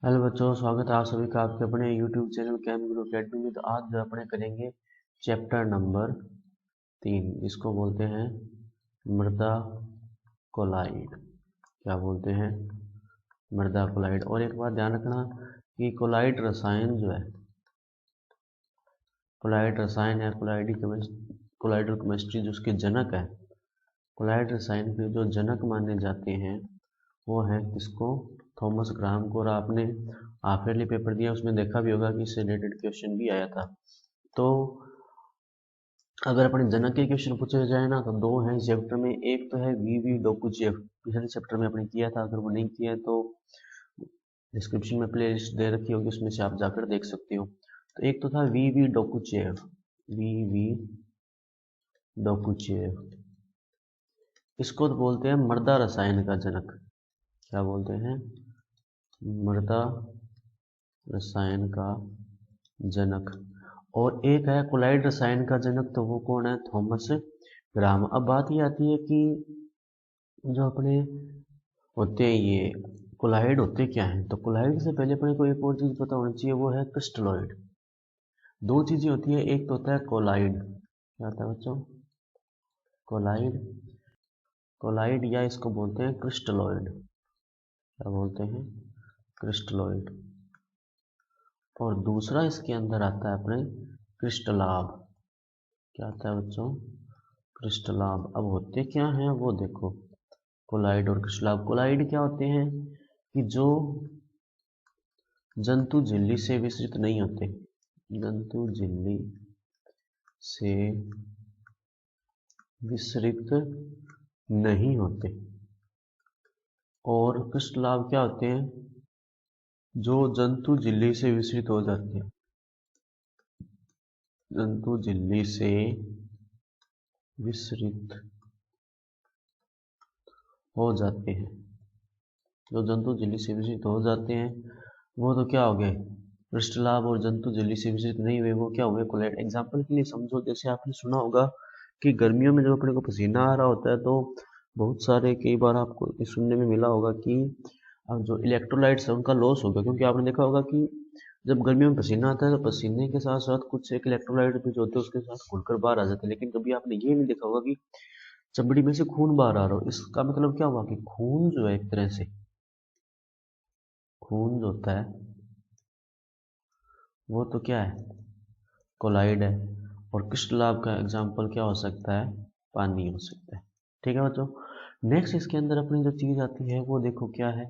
Hello बच्चों, स्वागत है आप सभी का आपके अपने यूट्यूब चैनल कैम गुरु अकेडमी में। तो आज जो अपने करेंगे चैप्टर नंबर 3, इसको बोलते हैं मृदा कोलाइड। क्या बोलते हैं? मृदा कोलाइड। और एक बात ध्यान रखना कि कोलाइड रसायन जो है, कोलाइड रसायन है, कोलाइडल केमिस्ट्री जो उसके जनक है, कोलाइड रसायन के जो जनक माने जाते हैं वो है किसको? थॉमस ग्राहम को। और आपने हाफ ईयरली पेपर दिया, उसमें देखा भी होगा कि इससे रिलेटेड क्वेश्चन भी आया था। तो अगर अपने जनक के क्वेश्चन पूछे जाए ना, तो दो हैं इस चैप्टर में। एक तो है वी डोकुचेव, पिछले चैप्टर में अपने किया था। अगर वो नहीं किया है तो डिस्क्रिप्शन में प्लेलिस्ट दे रखी होगी, उसमें से आप जाकर देख सकते हो। तो एक तो था वी डोकुचेव, वी डोकुचेव। इसको तो बोलते हैं मृदा रसायन का जनक। क्या बोलते हैं? मृदा रसायन का जनक। और एक है कोलाइड रसायन का जनक, तो वो कौन है? Thomas Graham. अब बात ये आती है कि जो अपने होते हैं ये कोलाइड होते क्या हैं? तो कोलाइड से पहले अपने को एक और चीज पता होनी चाहिए, वो है क्रिस्टलॉइड। दो चीजें होती है, एक तो होता है कोलाइड। क्या होता है बच्चों? कोलाइड। कोलाइड या इसको बोलते हैं क्रिस्टलॉइड। क्या बोलते हैं? क्रिस्टलॉइड। और दूसरा इसके अंदर आता है अपने क्रिस्टलाब। क्या आता है बच्चों? क्रिस्टलाब। अब होते क्या हैं वो देखो, कोलाइड और क्रिस्टलाब। कोलाइड क्या होते हैं कि जो जंतु झिल्ली से विसरित नहीं होते, जंतु झिल्ली से विसरित नहीं होते। और क्रिस्टलाब क्या होते हैं? जो जंतु झिल्ली से विसरित हो जाते हैं, जंतु झिल्ली से विसरित हो जाते हैं। जो जंतु झिल्ली से विसरित हो जाते हैं वो तो क्या हो गए? क्रिस्टलाब। और जंतु झिल्ली से विसरित नहीं हुए वो क्या हुए? कोलाइड। एग्जाम्पल के लिए समझो, जैसे आपने सुना होगा कि गर्मियों में जब अपने को पसीना आ रहा होता है तो बहुत सारे, कई बार आपको ये सुनने में मिला होगा कि अब जो इलेक्ट्रोलाइट्स है उनका लॉस होगा। क्योंकि आपने देखा होगा कि जब गर्मियों में पसीना आता है तो पसीने के साथ साथ कुछ एक इलेक्ट्रोलाइट भी जो होते हैं उसके साथ घुलकर बाहर आ जाते हैं। लेकिन कभी आपने ये नहीं देखा होगा कि चमड़ी में से खून बाहर आ रहा हो। इसका मतलब क्या हुआ कि खून जो है एक तरह से, खून जो होता है वो तो क्या है? कोलाइड है। और क्रिस्टलाब का एग्जाम्पल क्या हो सकता है? पानी हो सकता है। ठीक है बच्चों। नेक्स्ट इसके अंदर अपनी जो चीज आती है वो देखो क्या है,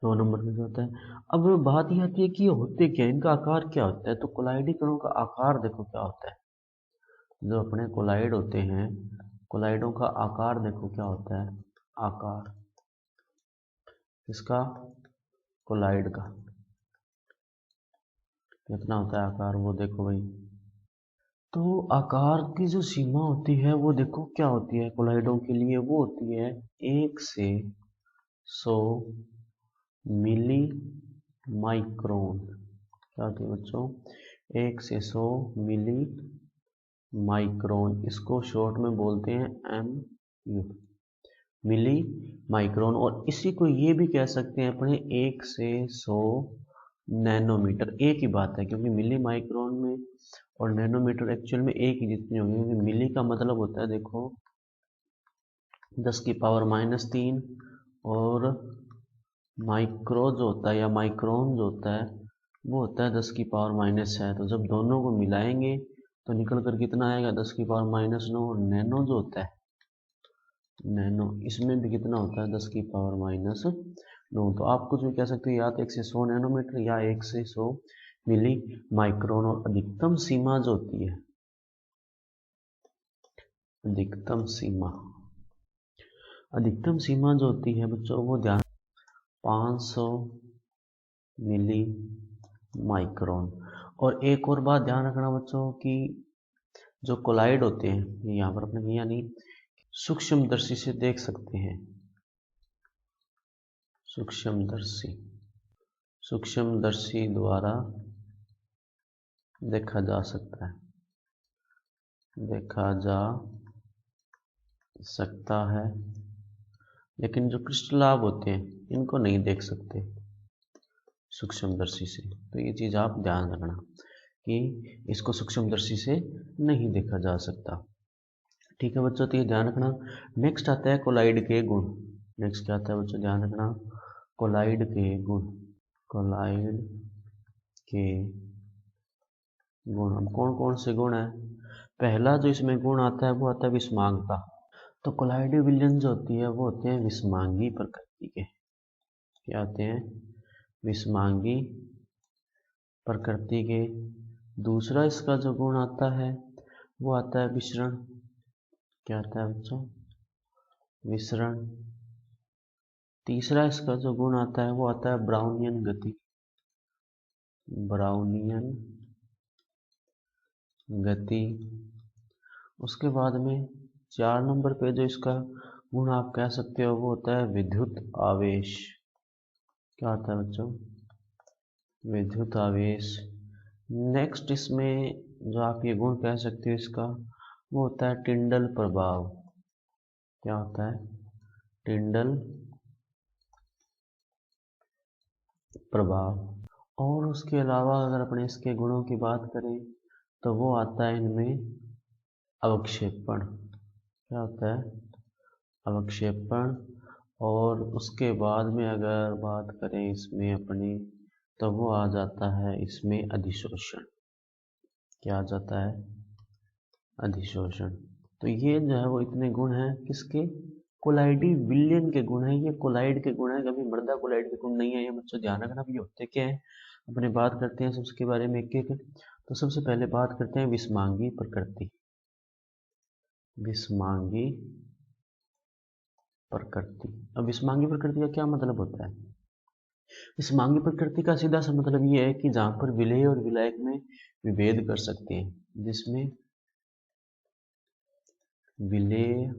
2 नंबर में जो होता है। अब बात ये आती है कि ये होते क्या है, इनका आकार क्या होता है? तो कोलाइडी कणों का आकार देखो क्या होता है। जो अपने कोलाइड होते हैं, कोलाइडों का आकार देखो क्या होता है। आकार इसका, कोलाइड का कितना होता है आकार, वो देखो भाई। तो आकार की जो सीमा होती है वो देखो क्या होती है कोलाइडों के लिए, वो होती है 1 से 100 मिली माइक्रोन। क्या होती है बच्चों? 1 से 100 मिली माइक्रोन। इसको शॉर्ट में बोलते हैं MU, मिली माइक्रोन। और इसी को ये भी कह सकते हैं अपने 1 से 100 नैनोमीटर। एक ही बात है, क्योंकि मिली माइक्रोन में और नैनोमीटर एक्चुअल में एक ही जितनी होगी। क्योंकि मिली का मतलब होता है देखो 10⁻³ और माइक्रो जो होता है या माइक्रोन जो होता है वो होता है 10⁻⁻6। तो जब दोनों को मिलाएंगे तो निकल कर कितना आएगा? 10⁻⁹। और नैनो जो होता है, नैनो, इसमें भी कितना होता है? 10⁻⁹। तो आप कुछ भी कह सकते हो, या तो 1 से 100 नैनोमीटर या 1 से 100 मिली माइक्रोन। और अधिकतम सीमा जो होती है, अधिकतम सीमा, अधिकतम सीमा जो होती है बच्चों वो ध्यान, 500 मिली माइक्रोन। और एक और बात ध्यान रखना बच्चों कि जो कोलाइड होते हैं, यहाँ पर अपने यानी सूक्ष्मदर्शी से देख सकते हैं, सूक्ष्मदर्शी, सूक्ष्मदर्शी द्वारा देखा जा सकता है, देखा जा सकता है। लेकिन जो क्रिस्टलाब होते हैं इनको नहीं देख सकते, सूक्ष्मदर्शी से। तो ये चीज़ आप ध्यान रखना कि इसको सूक्ष्मदर्शी से नहीं देखा जा सकता। ठीक है बच्चों, तो ये ध्यान रखना। नेक्स्ट आता है कोलाइड के गुण। नेक्स्ट क्या आता है बच्चों, ध्यान रखना, कोलाइड के गुण। कोलाइड के गुण, अब कौन कौन से गुण है? पहला जो इसमें गुण आता है वो आता है विषमांगता। तो कोलाइड विलयन जो होती है वो होते हैं विषमांगी प्रकृति के। क्या होते हैं? विषमांगी प्रकृति के। दूसरा इसका जो गुण आता है वो आता है विसरण। क्या आता है बच्चों? विसरण। तीसरा इसका जो गुण आता है वो आता है ब्राउनियन गति। ब्राउनियन गति। उसके बाद में 4 नंबर पे जो इसका गुण आप कह सकते हो वो होता है विद्युत आवेश। क्या होता है बच्चों? विद्युत आवेश। नेक्स्ट इसमें जो आप ये गुण कह सकते हो इसका वो होता है टिंडल प्रभाव। क्या होता है? टिंडल प्रभाव। और उसके अलावा अगर अपने इसके गुणों की बात करें तो वो आता है इनमें अवक्षेपण। क्या होता है? अवक्षेपण। और उसके बाद में अगर बात करें इसमें अपनी तो वो आ जाता है इसमें अधिशोषण। क्या आ जाता है? अधिशोषण। तो ये जो है वो इतने गुण हैं किसके? कोलाइडी विलयन के गुण हैं। ये कोलाइड के गुण हैं, कभी मृदा कोलाइड के गुण नहीं है। ये बच्चों ध्यान रखना। ये होते क्या है अपने बात करते हैं सबके बारे में एक एक। तो सबसे पहले बात करते हैं विषमांगी प्रकृति। विषमांगी प्रकृति। अब विषमांगी प्रकृति का क्या मतलब होता है? विषमांगी प्रकृति का सीधा सा मतलब ये है कि जहां पर विलेय और विलायक में विभेद कर सकते हैं, जिसमें विलेय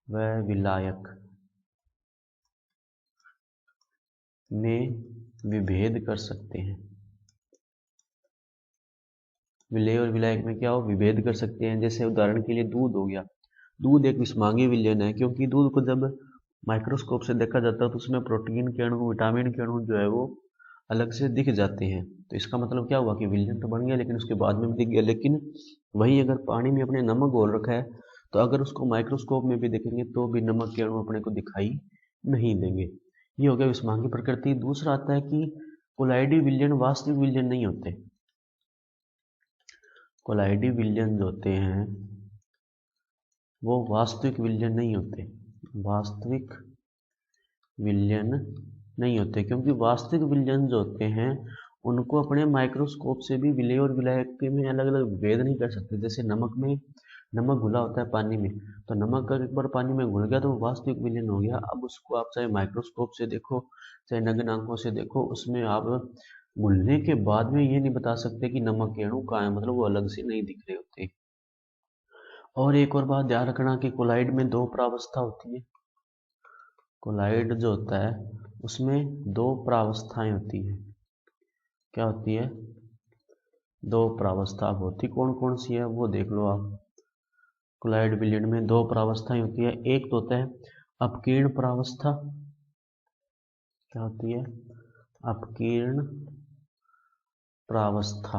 व विलायक में विभेद कर सकते हैं। विलेय और विलायक में क्या हो? विभेद कर सकते हैं। जैसे उदाहरण के लिए दूध हो गया। दूध एक विषमांगी विलयन है, क्योंकि दूध को जब माइक्रोस्कोप से देखा जाता है तो उसमें प्रोटीन के अणु, विटामिन के अणु जो है वो अलग से दिख जाते हैं। तो इसका मतलब क्या हुआ कि विलयन तो बन गया लेकिन उसके बाद में भी दिख गया। लेकिन वहीं अगर पानी में अपने नमक घोल रखा है तो अगर उसको माइक्रोस्कोप में भी देखेंगे तो भी नमक के अणु अपने को दिखाई नहीं देंगे। ये हो गया विषमांगी प्रकृति। दूसरा आता है कि कोलाइडी विलयन वास्तविक विलयन नहीं होते। कोलाइडी विलयन जो होते हैं वो वास्तविक विलयन नहीं होते। वास्तविक विलयन नहीं होते, क्योंकि वास्तविक विलयन जो होते हैं उनको अपने माइक्रोस्कोप से भी विलेय और विलायक में अलग अलग भेद नहीं कर सकते। जैसे नमक में, नमक घुला होता है पानी में, तो नमक अगर एक बार पानी में घुल गया तो वो वास्तविक विलयन हो गया। अब उसको आप चाहे माइक्रोस्कोप से देखो चाहे नग्न आंखों से देखो, उसमें आप घुलने के बाद में ये नहीं बता सकते कि नमक के अणु कहाँ है, मतलब वो अलग से नहीं दिख रहे होते। और एक और बात ध्यान रखना कि कोलाइड में 2 प्रावस्था होती है। कोलाइड जो होता है उसमें 2 प्रावस्थाएं होती है। क्या होती है? 2 प्रावस्था होती। कौन कौन सी है वो देख लो आप। कोलाइड विलयन में 2 प्रावस्थाएं होती है। एक तो होता है अपकीर्ण प्रावस्था। क्या होती है? अपकीर्ण प्रावस्था।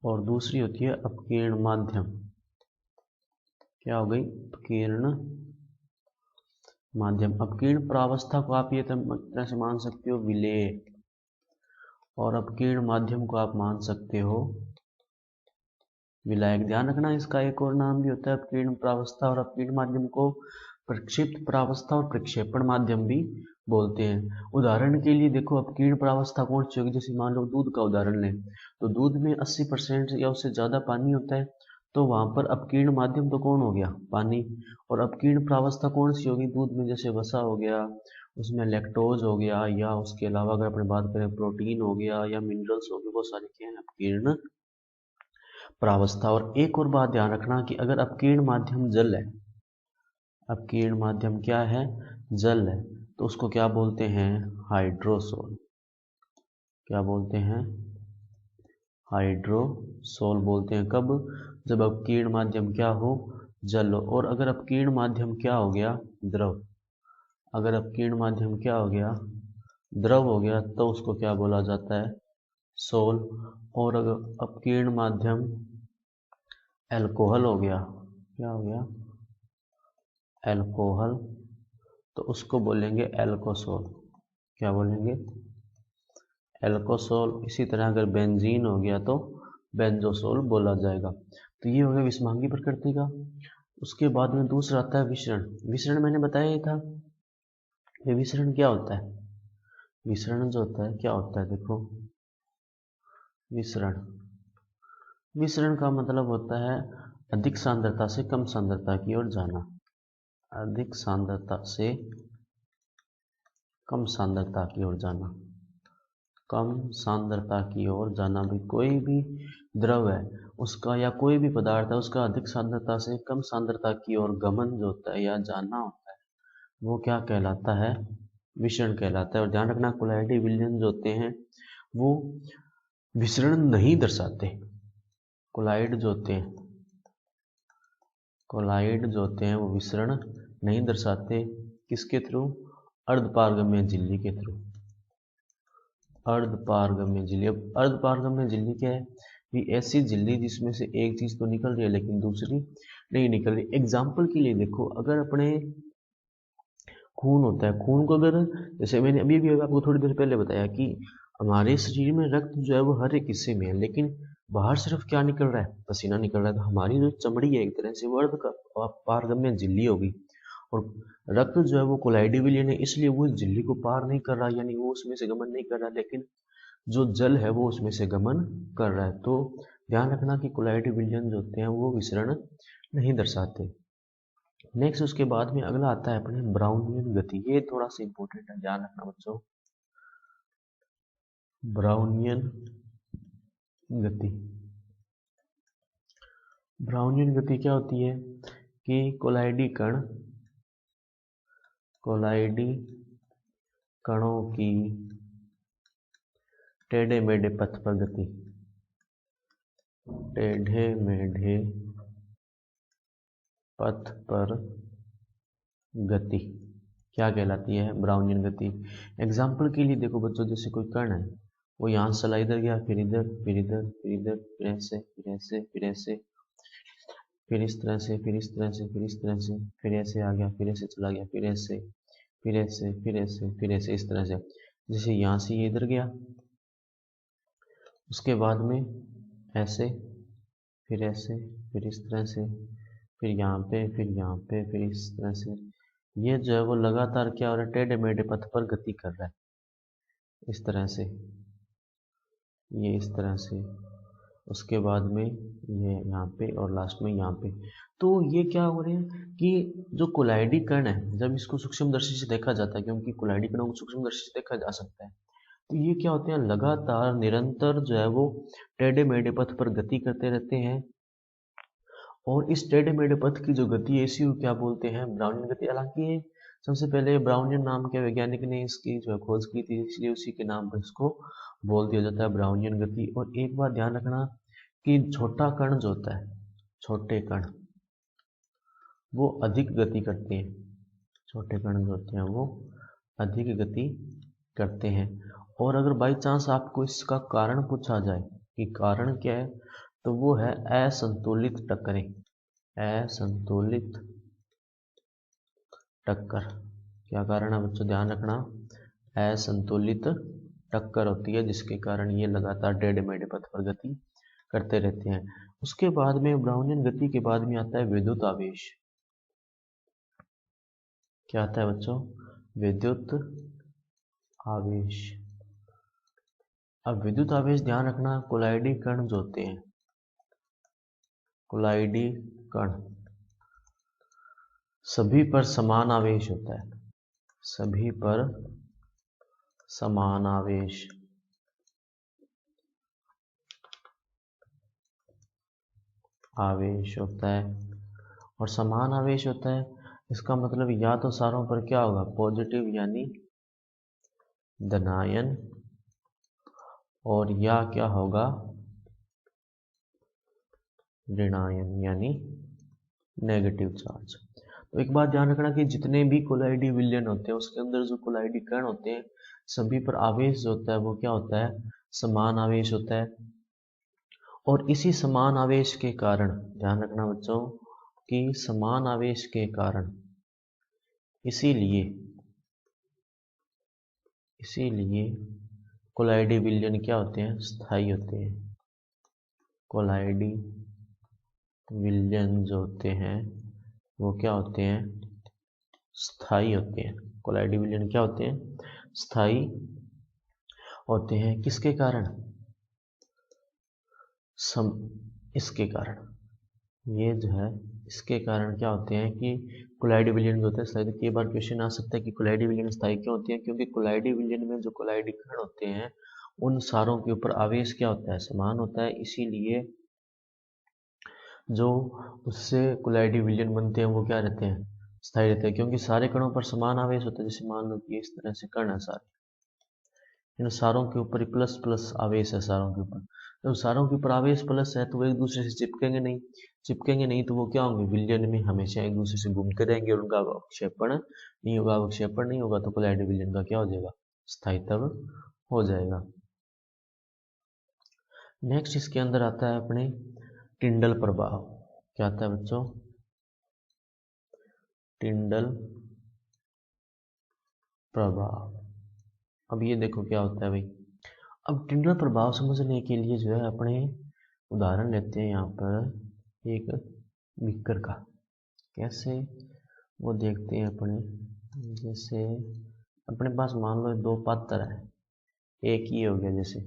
और दूसरी होती है अपकीर्ण माध्यम। क्या हो गई? अपकीर्ण माध्यम। अपकीर्ण प्रावस्था को आप ये तरह से मान सकते हो विलेय, और अपकीर्ण माध्यम को आप मान सकते हो विलायक। ध्यान रखना इसका एक और नाम भी होता है अपकीर्ण प्रावस्था, और अपकीर्ण माध्यम को प्रक्षिप्त प्रावस्था और प्रक्षेपण माध्यम भी बोलते हैं। उदाहरण के लिए देखो अपकीर्ण प्रावस्था कौन सी होगी? जैसे मान लो दूध का उदाहरण लें तो दूध में 80% या उससे ज़्यादा पानी होता है, तो वहाँ पर अपकीर्ण माध्यम तो कौन हो गया? पानी। और अपकीर्ण प्रावस्था कौन सी होगी? दूध में जैसे वसा हो गया, उसमें लैक्टोज हो गया, या उसके अलावा अगर अपने बात करें प्रोटीन हो गया या मिनरल्स हो गए, वो सारे क्या हैं? अपकीर्ण प्रावस्था। और एक और बात ध्यान रखना कि अगर अपकीर्ण माध्यम जल है, अपकीर्ण माध्यम क्या है? जल है, तो उसको क्या बोलते हैं? हाइड्रोसोल। क्या बोलते हैं? हाइड्रोसोल बोलते हैं। कब? जब अपकीर्ण माध्यम क्या हो? जल हो। और अगर अपकीर्ण माध्यम क्या हो गया? द्रव। अगर अपकीर्ण माध्यम क्या हो गया, द्रव हो गया, तो उसको क्या बोला जाता है, सोल। और अगर अपकीर्ण माध्यम अल्कोहल हो गया, क्या हो गया, अल्कोहल, तो उसको बोलेंगे एल्कोसोल। क्या बोलेंगे, एल्कोसोल। इसी तरह अगर बेंजीन हो गया तो बेंजोसोल बोला जाएगा। तो ये हो गया विषमांगी प्रकृति का। उसके बाद में दूसरा आता है विसरण। विसरण मैंने बताया ही था। ये विसरण क्या होता है, विसरण जो होता है क्या होता है, देखो विसरण, विसरण का मतलब होता है अधिक सांद्रता से कम सांद्रता की ओर जाना। अधिक सांद्रता से कम सांद्रता की ओर जाना, कम सांद्रता की ओर जाना। भी कोई भी द्रव है उसका या कोई भी पदार्थ है उसका अधिक सांद्रता से कम सांद्रता की ओर गमन जो होता है या जाना होता है, वो क्या कहलाता है, विसरण कहलाता है। और ध्यान रखना कोलाइडी विलयन जो होते हैं वो विसरण नहीं दर्शाते। कोलाइड जो होते हैं, कोलाइड जो होते हैं वो विसरण नहीं दर्शाते। किसके थ्रू, अर्धपारगम्य झिल्ली के थ्रू। अर्धपारगम्य झिल्ली। अब अर्धपारगम्य झिल्ली क्या है, भी ऐसी झिल्ली जिसमें से एक चीज तो निकल रही है लेकिन दूसरी नहीं निकल रही। एग्जाम्पल के लिए देखो, अगर अपने खून होता है, खून को अगर, जैसे मैंने अभी भी आपको थोड़ी देर पहले बताया कि हमारे शरीर में रक्त जो है वो हर एक हिस्से में है, लेकिन बाहर सिर्फ क्या निकल रहा है, पसीना निकल रहा है। तो हमारी जो चमड़ी है एक तरह से वो पारगम्य झिल्ली होगी, और रक्त जो है वो कोलाइडी विलयन है, इसलिए वो इस झिल्ली को पार नहीं कर रहा, यानी वो उसमें से गमन नहीं कर रहा, लेकिन जो जल है वो उसमें से गमन कर रहा है। तो ध्यान रखना कि कोलाइडी विलयन जो होते हैं वो विसरण नहीं दर्शाते। नेक्स्ट उसके बाद में अगला आता है अपने ब्राउनियन गति। ये थोड़ा सा इंपॉर्टेंट है, ध्यान रखना बच्चों। ब्राउनियन गति, ब्राउनियन गति क्या होती है कि कोलाइडी कण, कोलाइडी कणों की टेढ़े मेढ़े पथ पर गति, टेढ़े मेढ़े पथ पर गति क्या कहलाती है, ब्राउनियन गति। एग्जाम्पल के लिए देखो बच्चों, जैसे कोई कण है वो यहाँ से चला इधर गया, फिर इधर, फिर इधर, फिर इधर, फिर ऐसे, फिर ऐसे, फिर ऐसे, फिर इस तरह से, फिर इस तरह से, फिर इस तरह से, फिर ऐसे आ गया, फिर ऐसे चला गया, फिर ऐसे, फिर ऐसे, फिर ऐसे, फिर ऐसे, इस तरह से। जैसे यहाँ से ये इधर गया, उसके बाद में ऐसे, फिर ऐसे, फिर इस तरह से, फिर यहाँ पे, फिर यहाँ पे, फिर इस तरह से। ये जो है वो लगातार क्या हो रहा है, टेढ़े मेढ़े पथ पर गति कर रहा है, इस तरह से, ये इस तरह से, उसके बाद में ये यहाँ पे, और लास्ट में यहाँ पे। तो ये क्या हो रहे हैं कि जो कोलाइडी कण है, जब इसको सूक्ष्मदर्शी से देखा जाता है, क्योंकि कोलाइडी कणों को सूक्ष्मदर्शी से देखा जा सकता है, तो ये क्या होते हैं, लगातार निरंतर जो है वो टेढ़े मेढ़े पथ पर गति करते रहते हैं। और इस टेढ़े मेढ़े पथ की जो गति है इसी को क्या बोलते हैं, ब्राउनियन गति। हालांकि सबसे पहले ब्राउनियन नाम के वैज्ञानिक ने इसकी जो है खोज की थी, इसलिए उसी के नाम पर इसको बोल दिया जाता है ब्राउनियन गति। और एक बात ध्यान रखना कि छोटा कण जो होता है, छोटे कण वो अधिक गति करते हैं, छोटे कण जो होते हैं वो अधिक गति करते हैं। और अगर बाई चांस आपको इसका कारण पूछा जाए कि कारण क्या है, तो वो है असंतुलित टक्करें, असंतुलित टक्कर। क्या कारण है बच्चों, ध्यान रखना, असंतुलित टक्कर होती है, जिसके कारण ये लगातार टेढ़े मेढ़े पथ पर गति करते रहते हैं। उसके बाद में ब्राउनियन गति के बाद में आता है विद्युत आवेश। क्या आता है बच्चों, विद्युत आवेश। अब विद्युत आवेश ध्यान रखना, कोलाइडी कण जो होते हैं, कोलाइडी कण सभी पर समान आवेश होता है, सभी पर समान आवेश, आवेश होता है। और समान आवेश होता है इसका मतलब या तो सारों पर क्या होगा, पॉजिटिव यानी धनायन, और या क्या होगा, ऋणायन यानी नेगेटिव चार्ज। तो एक बात ध्यान रखना कि जितने भी कोलाइडी विलयन होते हैं उसके अंदर जो कोलाइडी कण होते हैं सभी पर आवेश जो होता है वो क्या होता है, समान आवेश होता है। और इसी समान आवेश के कारण, ध्यान रखना बच्चों कि समान आवेश के कारण इसीलिए कोलाइडी विलयन क्या होते हैं, स्थायी होते हैं। कोलाइडी विलयन जो होते हैं वो क्या होते हैं, स्थायी होते हैं। कोलाइडी विलयन क्या होते हैं, स्थायी होते हैं। किसके कारण, इसके कारण, ये जो है इसके कारण क्या होते हैं कि कोलाइडी विलयन जो होते हैं स्थायी। कई बार क्वेश्चन आ सकता है कि कोलाइडी विलयन स्थायी क्यों होती है, क्योंकि कोलाइडी विलयन में जो कोलाइडी कण होते हैं उन सारों के ऊपर आवेश क्या होता है, समान होता है। इसीलिए जो उससे कोलाइडी विलयन बनते हैं वो क्या रहते हैं, स्थायी रहते हैं, क्योंकि सारे कणों पर समान आवेश होता है। जैसे मान लो कि इस तरह से कण है सारे, इन सारों के ऊपर प्लस प्लस आवेश है सारों के ऊपर। जब सारों के ऊपर आवेश प्लस है तो वो एक दूसरे से चिपकेंगे नहीं तो वो क्या होंगे, विलयन में हमेशा एक दूसरे से घूमते रहेंगे और उनका अवक्षेपण नहीं होगा। अवक्षेपण नहीं होगा तो कोलाइडी विलयन का क्या हो जाएगा, स्थायित्व हो जाएगा। नेक्स्ट इसके अंदर आता है अपने टिंडल प्रभाव। क्या आता है बच्चों, टिंडल प्रभाव। अब ये देखो क्या होता है भाई। अब टिंडल प्रभाव समझने के लिए जो है अपने उदाहरण लेते हैं यहाँ पर एक बीकर का। कैसे वो देखते हैं अपने, जैसे अपने पास मान लो दो पात्र है, एक ये हो गया जैसे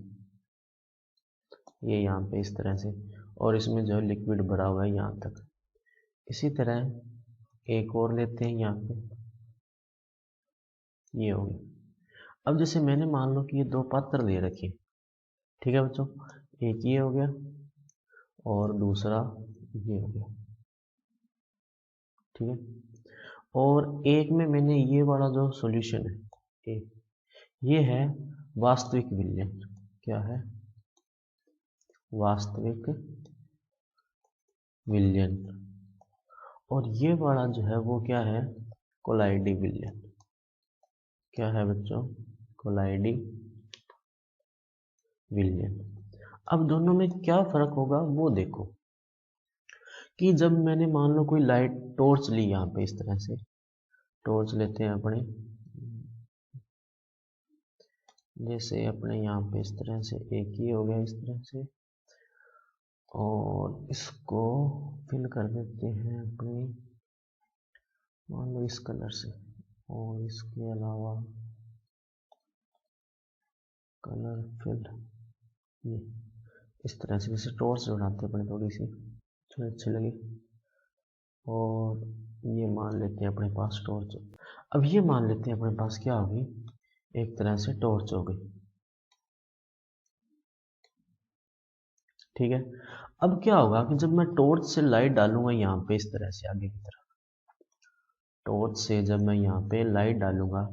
ये यहाँ पे इस तरह से, और इसमें जो है लिक्विड भरा हुआ है यहाँ तक। इसी तरह एक और लेते हैं यहाँ पे, ये हो गया। अब जैसे मैंने मान लो कि ये दो पात्र ले रखे, ठीक है बच्चों, एक ये हो गया और दूसरा ये हो गया, ठीक है। और एक में मैंने ये वाला जो सॉल्यूशन है एक, ये है वास्तविक विलयन। क्या है, वास्तविक विलयन। और ये वाला जो है वो क्या है, कोलाइडी विलयन। क्या है बच्चों, कोलाइडी विलयन। अब दोनों में क्या फर्क होगा वो देखो कि जब मैंने मान लो कोई लाइट टॉर्च ली, यहाँ पे इस तरह से टॉर्च लेते हैं अपने, जैसे अपने यहाँ पे इस तरह से एक ही हो गया इस तरह से, और इसको फिल कर देते हैं अपने मान लो इस कलर से, और इसके अलावा कलर फिल ये इस तरह से, जैसे टॉर्च बनाते हैं अपने थोड़ी सी थोड़ी अच्छी लगी। और ये मान लेते हैं अपने पास टॉर्च। अब ये मान लेते हैं अपने पास क्या होगी, एक तरह से टॉर्च हो गई, ठीक है। अब क्या होगा कि जब मैं टॉर्च से लाइट डालूंगा यहाँ पे इस तरह से आगे की तरफ, टॉर्च से जब मैं यहाँ पे लाइट डालूंगा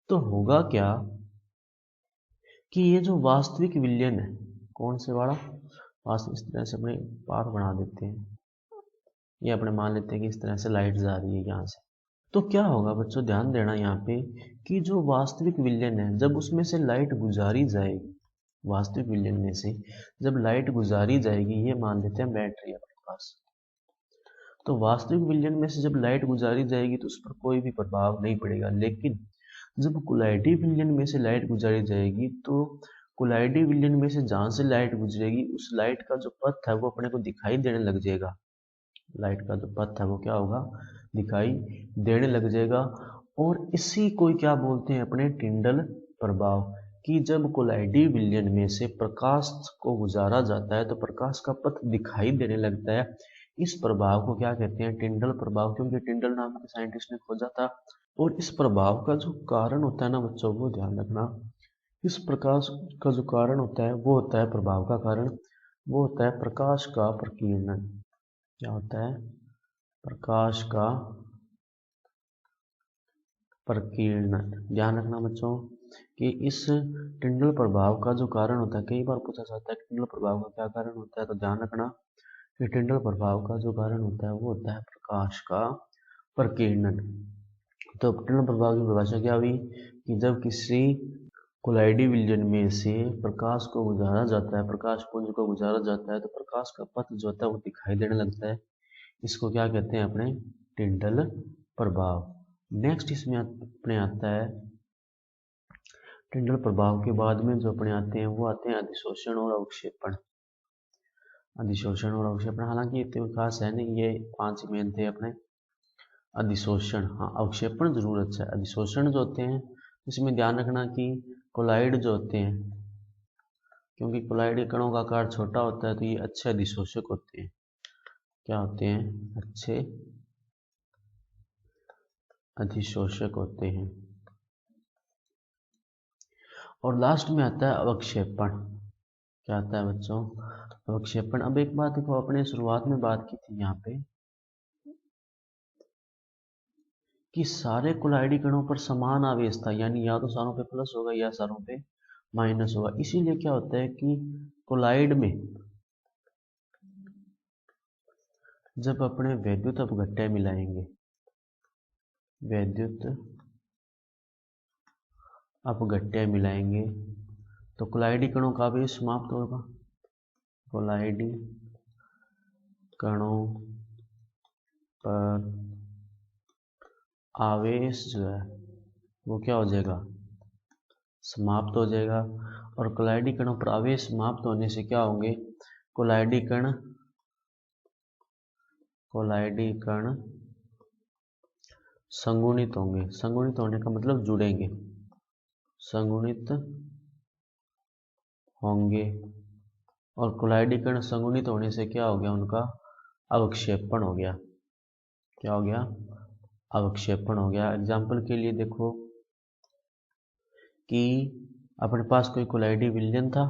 तो होगा क्या कि ये जो वास्तविक विलयन है, कौन से वाला, वास्तविक, इस तरह से अपने पार्ट बना देते हैं, ये अपने मान लेते हैं कि इस तरह से लाइट जा रही है यहाँ से। तो क्या होगा बच्चों, ध्यान देना यहाँ पे कि जो वास्तविक विलयन है जब उसमें से लाइट गुजारी जाएगी, वास्तविक विलयन में से जब लाइट गुजारी जाएगी, ये मान लेते हैं बैटरी अपने पास, तो वास्तविक विलयन में से जब लाइट गुजारी जाएगी तो उस पर कोई भी प्रभाव नहीं पड़ेगा। लेकिन जब कोलाइडी विलयन में से लाइट गुजारी जाएगी तो कोलाइडी विलयन में से जहाँ से लाइट गुजरेगी उस लाइट का जो पथ है वो अपने को दिखाई देने लग जाएगा। लाइट का जो पथ है वो क्या होगा, दिखाई देने लग जाएगा। और इसी को क्या बोलते हैं अपने टिंडल प्रभाव, कि जब कोलाइडी विलयन में से प्रकाश को गुजारा जाता है तो प्रकाश का पथ दिखाई देने लगता है। इस प्रभाव को क्या कहते हैं, टिंडल प्रभाव, क्योंकि टिंडल नाम के साइंटिस्ट ने खोजा था। और इस प्रभाव का जो कारण होता है ना बच्चों, वो ध्यान रखना, इस प्रकाश का जो कारण होता है वो होता है, प्रभाव का कारण वो होता है प्रकाश का प्रकीर्णन। क्या होता है, प्रकाश का प्रकीर्णन। ध्यान रखना बच्चों कि इस टिंडल प्रभाव का जो कारण होता है, कई बार पूछा जाता है टिंडल प्रभाव का क्या कारण होता है, तो ध्यान रखना कि टिंडल प्रभाव का जो कारण होता है वो होता है प्रकाश का प्रकीर्णन। तो अपवर्तन प्रभाव की परिभाषा क्या हुई कि जब किसी कोलाइडी विलयन में से प्रकाश को गुजारा जाता है, प्रकाश पुंज को गुजारा जाता है, तो प्रकाश का पथ जो होता है वो दिखाई देने लगता है। इसको क्या कहते हैं अपने? टिंडल प्रभाव। नेक्स्ट इसमें अपने आता है टिंडल प्रभाव के बाद में जो अपने आते हैं वो आते हैं अधिशोषण और अवक्षेपण। अधिशोषण और अवक्षेपण, हालांकि इतने खास है नहीं, ये 5 मेन थे अपने। अधिशोषण, हाँ, अवक्षेपण जरूर अच्छा है। अधिशोषण जो होते हैं इसमें ध्यान रखना कि कोलाइड जो होते हैं, क्योंकि कोलाइड कणों का आकार छोटा होता है तो ये अच्छे अधिशोषक होते हैं। क्या होते हैं? अच्छे अधिशोषक होते हैं। और लास्ट में आता है अवक्षेपण। क्या आता है बच्चों? अवक्षेपण। अब एक बात देखो, अपने शुरुआत में बात की थी यहाँ पे कि सारे कोलाइडी कणों पर समान आवेश था, यानी या तो सारों पे प्लस होगा या सारों पे माइनस होगा। इसीलिए क्या होता है कि कोलाइड में जब अपने वैद्युत अपघट्य मिलाएंगे, वैद्युत अपघट्य मिलाएंगे तो कोलाइडी कणों का आवेश समाप्त होगा। कोलाइडी कणों पर आवेश जो है वो क्या हो जाएगा? समाप्त हो जाएगा। और कोलाइडी कणों पर आवेश समाप्त होने से क्या होंगे? कोलाइडी कण संगुणित होंगे। संगुणित होने का मतलब जुड़ेंगे, संगुणित होंगे। और कोलाइडी कण संगुणित होने से क्या हो गया? उनका अवक्षेपण हो गया। क्या हो गया? अवक्षेपण हो गया। एग्जाम्पल के लिए देखो कि अपने पास कोई कोलाइडी विलयन था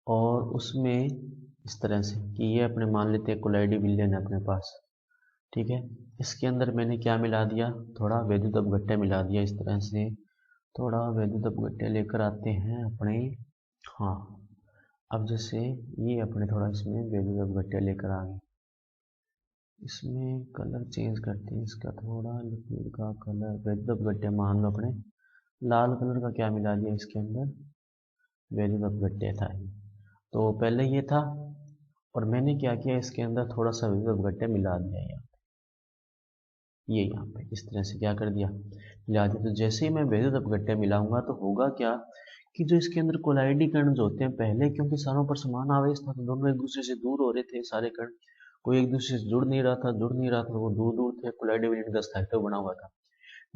और उसमें इस तरह से कि ये अपने मान लेते हैं कोलाइडी विलयन है अपने पास, ठीक है। इसके अंदर मैंने क्या मिला दिया? थोड़ा वैद्युत अपघट्य मिला दिया। इस तरह से थोड़ा वैद्युत अपघट्य लेकर आते हैं अपने, हाँ। अब जैसे ये अपने थोड़ा इसमें वैद्युत अपघट्य लेकर आ गए, इसमें कलर चेंज करते हैं इसका, थोड़ा लिक्विड का कलर वैद्युत अपघट्य मान लो अपने लाल कलर का क्या मिला दिया इसके अंदर? वैद्युत अपघट्य था। तो पहले ये था और मैंने क्या किया, इसके अंदर थोड़ा सा वैद्युत अपघट्य मिला दिया ये यहाँ पे इस तरह से क्या कर दिया? मिला दिया। तो जैसे ही मैं वैद्युत अपघट्य मिलाऊंगा तो होगा क्या कि जो इसके अंदर कोलाइडी कण जो होते हैं, पहले क्योंकि सारों पर समान आवेश था तो दोनों एक दूसरे से दूर हो रहे थे सारे कण, कोई एक दूसरे से जुड़ नहीं रहा था, वो दूर दूर थे, कोलाइडी विलयन का स्थायित्व बना हुआ था।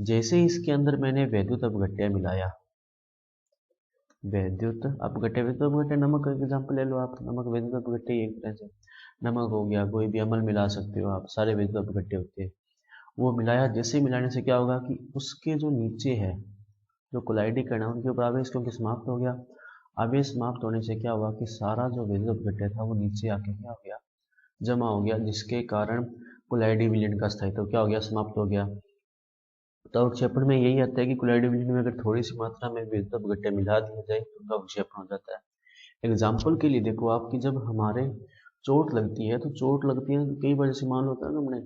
जैसे ही इसके अंदर मैंने वैद्युत अपघट्य मिलाया, वैद्युत अपघट्य नमक का एग्जाम्पल ले लो आप, नमक वैद्युत अपघट्य एक तरह से नमक हो गया, कोई भी अम्ल मिला सकते हो आप, सारे वैद्युत अपघट्य होते हैं। वो मिलाया, जैसे मिलाने से क्या होगा कि उसके जो नीचे है जो कोलाइडी कण है उनके ऊपर आवेश क्योंकि समाप्त हो गया। आवेश समाप्त होने से क्या हुआ कि सारा जो वैद्युत अपघट्य था वो नीचे आके क्या हो गया? जमा हो गया, जिसके कारण कोलाइडी विलयन का स्थायित्व क्या हो गया? समाप्त हो गया। तो अवक्षेपण में यही आता है कि कोलाइडी विलयन में अगर थोड़ी सी मात्रा में वैद्युत अपघट्य मिला दिया जाए तो उनका अवक्षेपण हो जाता है। एग्जाम्पल के लिए देखो आपकी जब हमारे चोट लगती है तो चोट लगती है कई बार, जैसे मान लो होता है ना, हमने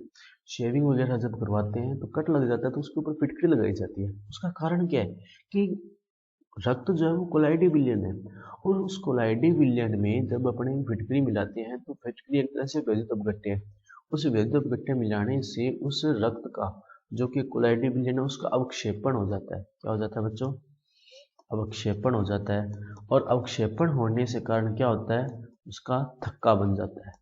शेविंग वगैरह जब करवाते हैं तो कट लग जाता है तो उसके ऊपर फिटकरी लगाई जाती है। उसका कारण क्या है कि रक्त जो है वो कोलाइडी विलयन है, और उस कोलाइडी विलयन में जब अपने फिटकरी मिलाते हैं तो फिटकरी एक तरह से वैद्युत अपघट्य है। उस वैद्युत अपघट्य मिलाने से उस रक्त का जो कि कोलाइडी विलयन है उसका अवक्षेपण हो जाता है। क्या हो जाता है बच्चों? अवक्षेपण हो जाता है। और अवक्षेपण होने से कारण क्या होता है? उसका थक्का बन जाता है।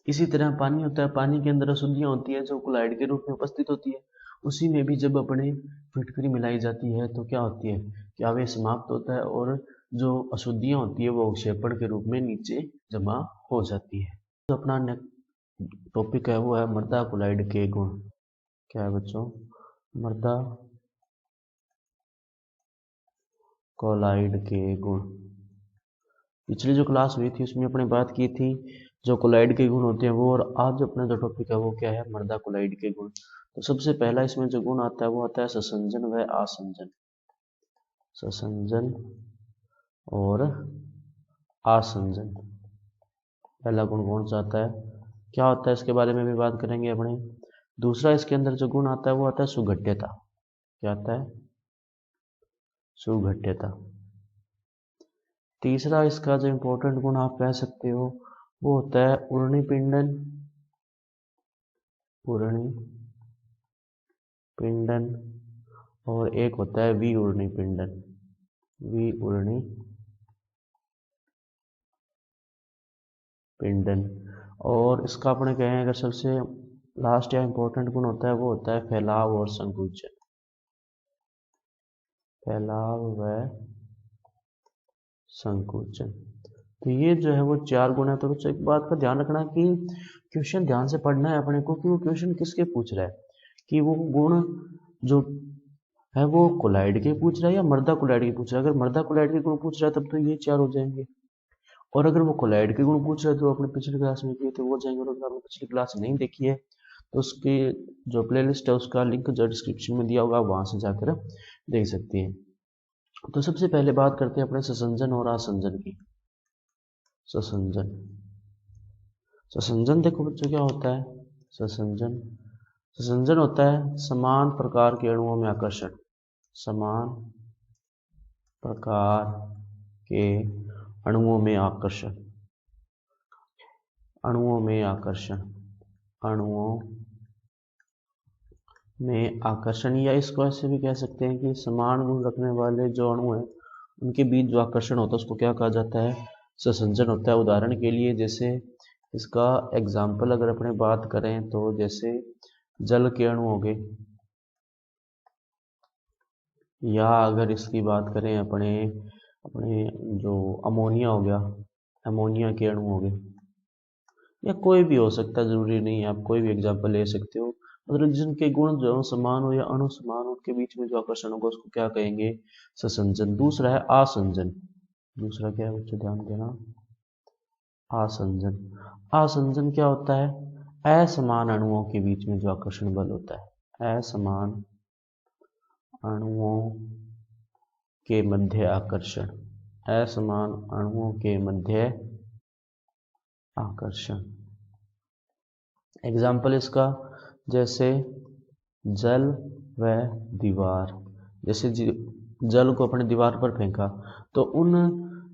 इसी तरह पानी होता है, पानी के अंदर अशुद्धियां होती है जो क्लोराइड के रूप में उपस्थित होती है। उसी में भी जब अपने फिटकरी मिलाई जाती है तो क्या होती है कि आवेश समाप्त होता है और जो अशुद्धियां होती है वो अवक्षेपण के रूप में नीचे जमा हो जाती है। तो अपना टॉपिक है वो है मृदा क्लोराइड के गुण। क्या है बच्चों? मृदा क्लोराइड के गुण। पिछली जो क्लास हुई थी उसमें अपने बात की थी जो क्लोराइड के गुण होते हैं वो, और आज अपना जो टॉपिक है वो क्या है? मृदा क्लोराइड के गुण। तो सबसे पहला इसमें जो गुण आता है वो आता है ससंजन व आसंजन। ससंजन और आसंजन। पहला गुण कौन सा आता है? क्या होता है इसके बारे में भी बात करेंगे अपने। दूसरा इसके अंदर जो गुण आता है वो आता है सुघट्यता। क्या आता है? सुघट्यता। तीसरा इसका जो इंपॉर्टेंट गुण आप कह सकते हो वो होता है उर्णिपिंडन। उर्णिपिंडन। और एक होता है विउर्णिपिंडन। विउर्णिपिंडन। और इसका अपने कहें अगर सबसे लास्ट या इंपॉर्टेंट गुण होता है वो होता है फैलाव और संकुचन। फैलाव व संकुचन। तो ये जो है वो 4 गुण है। तो बच्चों एक बात का ध्यान रखना कि क्वेश्चन ध्यान से पढ़ना है अपने को कि वो क्वेश्चन किसके पूछ रहा है, कि वो गुण जो है वो कोलाइड के पूछ रहा है या मृदा कोलाइड के पूछ रहा है। अगर मृदा कोलाइड के गुण पूछ रहा है तब तो ये 4 हो जाएंगे, और अगर वो कोलाइड के गुण पूछ रहा है तो अपने पिछली क्लास में किए थे वो हो जाएंगे। और अगर आपने पिछली क्लास नहीं देखी है तो उसकी जो प्लेलिस्ट है उसका लिंक जो डिस्क्रिप्शन में दिया होगा वहां से जाकर देख सकते हैं। तो सबसे पहले बात करते हैं अपने ससंजन और आसंजन की। ससंजन। ससंजन देखो बच्चों क्या होता है। ससंजन होता है समान प्रकार के अणुओं में आकर्षण। समान प्रकार के अणुओं में आकर्षण। अणुओं में आकर्षण, या इसको ऐसे भी कह सकते हैं कि समान गुण रखने वाले जो अणु हैं उनके बीच जो आकर्षण होता है उसको क्या कहा जाता है? ससंजन होता है। उदाहरण के लिए जैसे इसका एग्जाम्पल अगर अपने बात करें तो जैसे जल के अणु हो गए, या अगर इसकी बात करें अपने जो अमोनिया हो गया, अमोनिया के अणु हो गए, या कोई भी हो सकता है, जरूरी नहीं है, आप कोई भी एग्जाम्पल ले सकते हो। मतलब जिनके गुण जो समान हो या अणु समान हो उनके बीच में जो आकर्षण होगा उसको क्या कहेंगे? ससंजन। दूसरा है आसंजन। दूसरा क्या है बच्चों ध्यान देना? आसंजन। आसंजन क्या होता है? असमान अणुओं के बीच में जो आकर्षण बल होता है। असमान अणुओं के मध्य आकर्षण। असमान अणुओं के मध्य आकर्षण। एग्जाम्पल इसका जैसे जल व दीवार। जैसे जल को अपने दीवार पर फेंका तो उन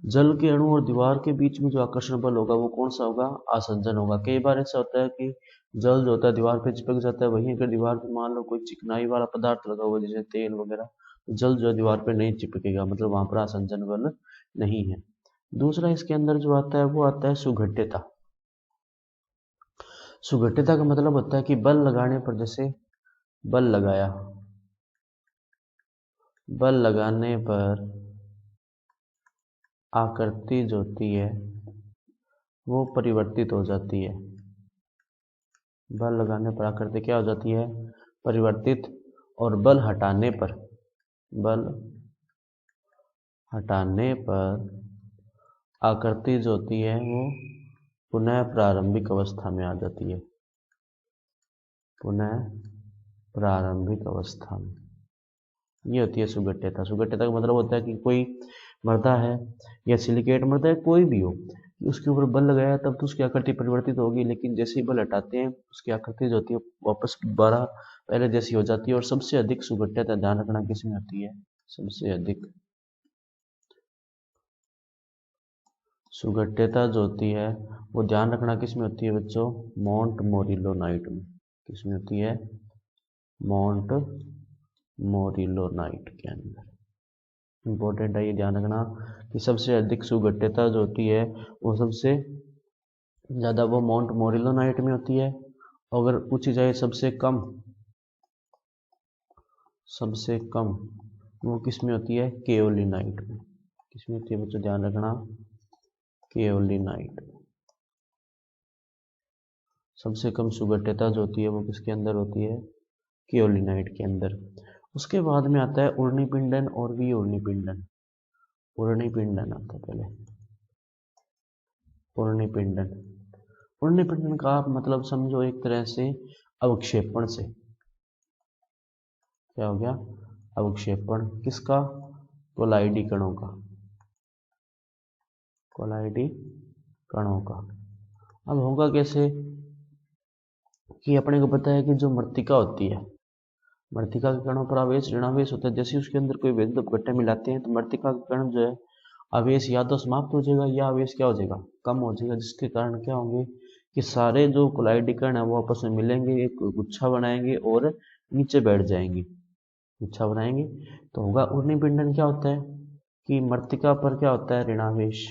जल के अणु और दीवार के बीच में जो आकर्षण बल होगा वो कौन सा होगा? आसंजन होगा। कई बार ऐसा होता है कि जल जो होता है दीवार पे चिपक जाता है, वहीं अगर दीवार पे मान लो कोई चिकनाई वाला पदार्थ लगा हुआ जैसे तेल वगैरह, तो जल जो है दीवार पे नहीं चिपकेगा, मतलब वहां पर आसंजन बल नहीं है। दूसरा इसके अंदर जो आता है वो आता है सुघट्यता। सुघट्यता का मतलब होता है कि बल लगाने पर, जैसे बल लगाया, बल लगाने पर आकृति जो होती है वो परिवर्तित हो जाती है। बल लगाने पर आकृति क्या हो जाती है? परिवर्तित। और बल हटाने पर आकृति जो होती है वो पुनः प्रारंभिक अवस्था में आ जाती है। पुनः प्रारंभिक अवस्था में ये होती है सुघट्यता। सुघट्यता का मतलब होता है कि कोई मृदा है या सिलिकेट मृदा है, कोई भी हो, उसके ऊपर बल लगाया तब तो उसकी आकृति परिवर्तित होगी, लेकिन जैसे ही बल हटाते हैं उसकी आकृति जो होती है वापस दोबारा पहले जैसी हो जाती है। और सबसे अधिक सुघट्यता ध्यान रखना किसमें होती है? सबसे अधिक सुघट्यता जो होती है वो ध्यान रखना किसमें होती है बच्चों? मोंट मोरिलोनाइट में। किसमें होती है? मोंट मोरिलोनाइट के अंदर। इंपॉर्टेंट है ये ध्यान रखना कि सबसे अधिक सुघट्यता जो होती है वो सबसे ज़्यादा वो माउंट मोरिलोनाइट में होती है। अगर पूछी जाए सबसे कम वो किस में होती है? केओलिनाइट में। किसमें होती है बच्चों ध्यान रखना? केओलिनाइट। सबसे कम सुघट्यता जो होती है वो किसके अंदर होती है? केओलिनाइट के अंदर। उसके बाद में आता है उर्णिपिंडन और विउर्णिपिंडन। उर्णिपिंडन आता है पहले। उर्णिपिंडन का आप मतलब समझो एक तरह से अवक्षेपण से। क्या हो गया? अवक्षेपण किसका? कोलाइडी कणों का। कोलाइडी कणों का। अब होगा कैसे कि अपने को पता है कि जो मृत्तिका होती है, मृत्तिका के कणों पर आवेश ऋणावेश होता है। जैसे उसके अंदर कोई वैद्युत अपघट्य मिलाते हैं तो मृत्तिका के कण जो है आवेश या तो समाप्त हो जाएगा या आवेश क्या हो जाएगा, कम हो जाएगा, जिसके कारण क्या होंगे कि सारे जो कोलाइडी कण है वो आपस में मिलेंगे, एक गुच्छा बनाएंगे और नीचे बैठ जाएंगे। गुच्छा बनाएंगे तो होगा ऊर्ध्व पिंडन। क्या होता है कि मृत्तिका पर क्या होता है, ऋणावेश।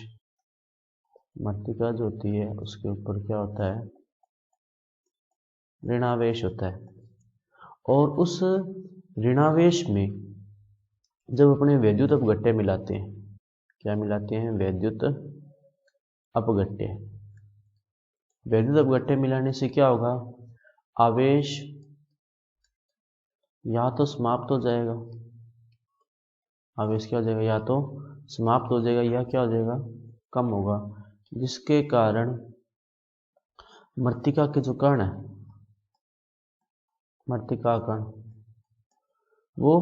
मृत्तिका जो होती है उसके ऊपर क्या होता है, ऋणावेश होता है। और उस ऋणावेश में जब अपने वैद्युत अपघट्य मिलाते हैं, क्या मिलाते हैं, वैद्युत अपघट्य। वैद्युत अपघट्य मिलाने से क्या होगा, आवेश या तो समाप्त हो जाएगा, आवेश क्या हो जाएगा, या तो समाप्त हो जाएगा या क्या हो जाएगा, कम होगा, जिसके कारण मृत्तिका के जो कण है, मृत्तिका कण वो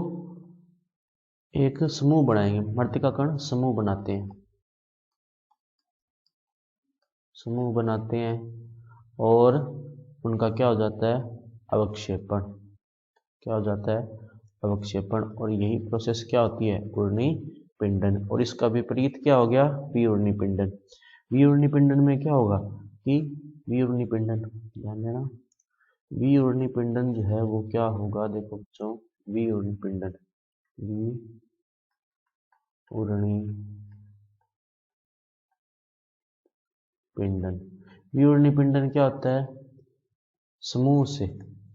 एक समूह बनाएंगे। मृत्तिका कण समूह बनाते हैं, समूह बनाते हैं और उनका क्या हो जाता है, अवक्षेपण। क्या हो जाता है, अवक्षेपण। और यही प्रोसेस क्या होती है, ऊर्ध्व पिंडन। और इसका विपरीत क्या हो गया, विऊर्ध्व पिंडन। विऊर्ध्व पिंडन में क्या होगा कि विऊर्ध्व पिंडन, ध्यान देना, विऊर्ध्व पिंडन जो है वो क्या होगा, देखो बच्चों, विऊर्ध्व पिंडन, विऊर्ध्व पिंडन। विऊर्ध्व पिंडन क्या होता है, समूह से,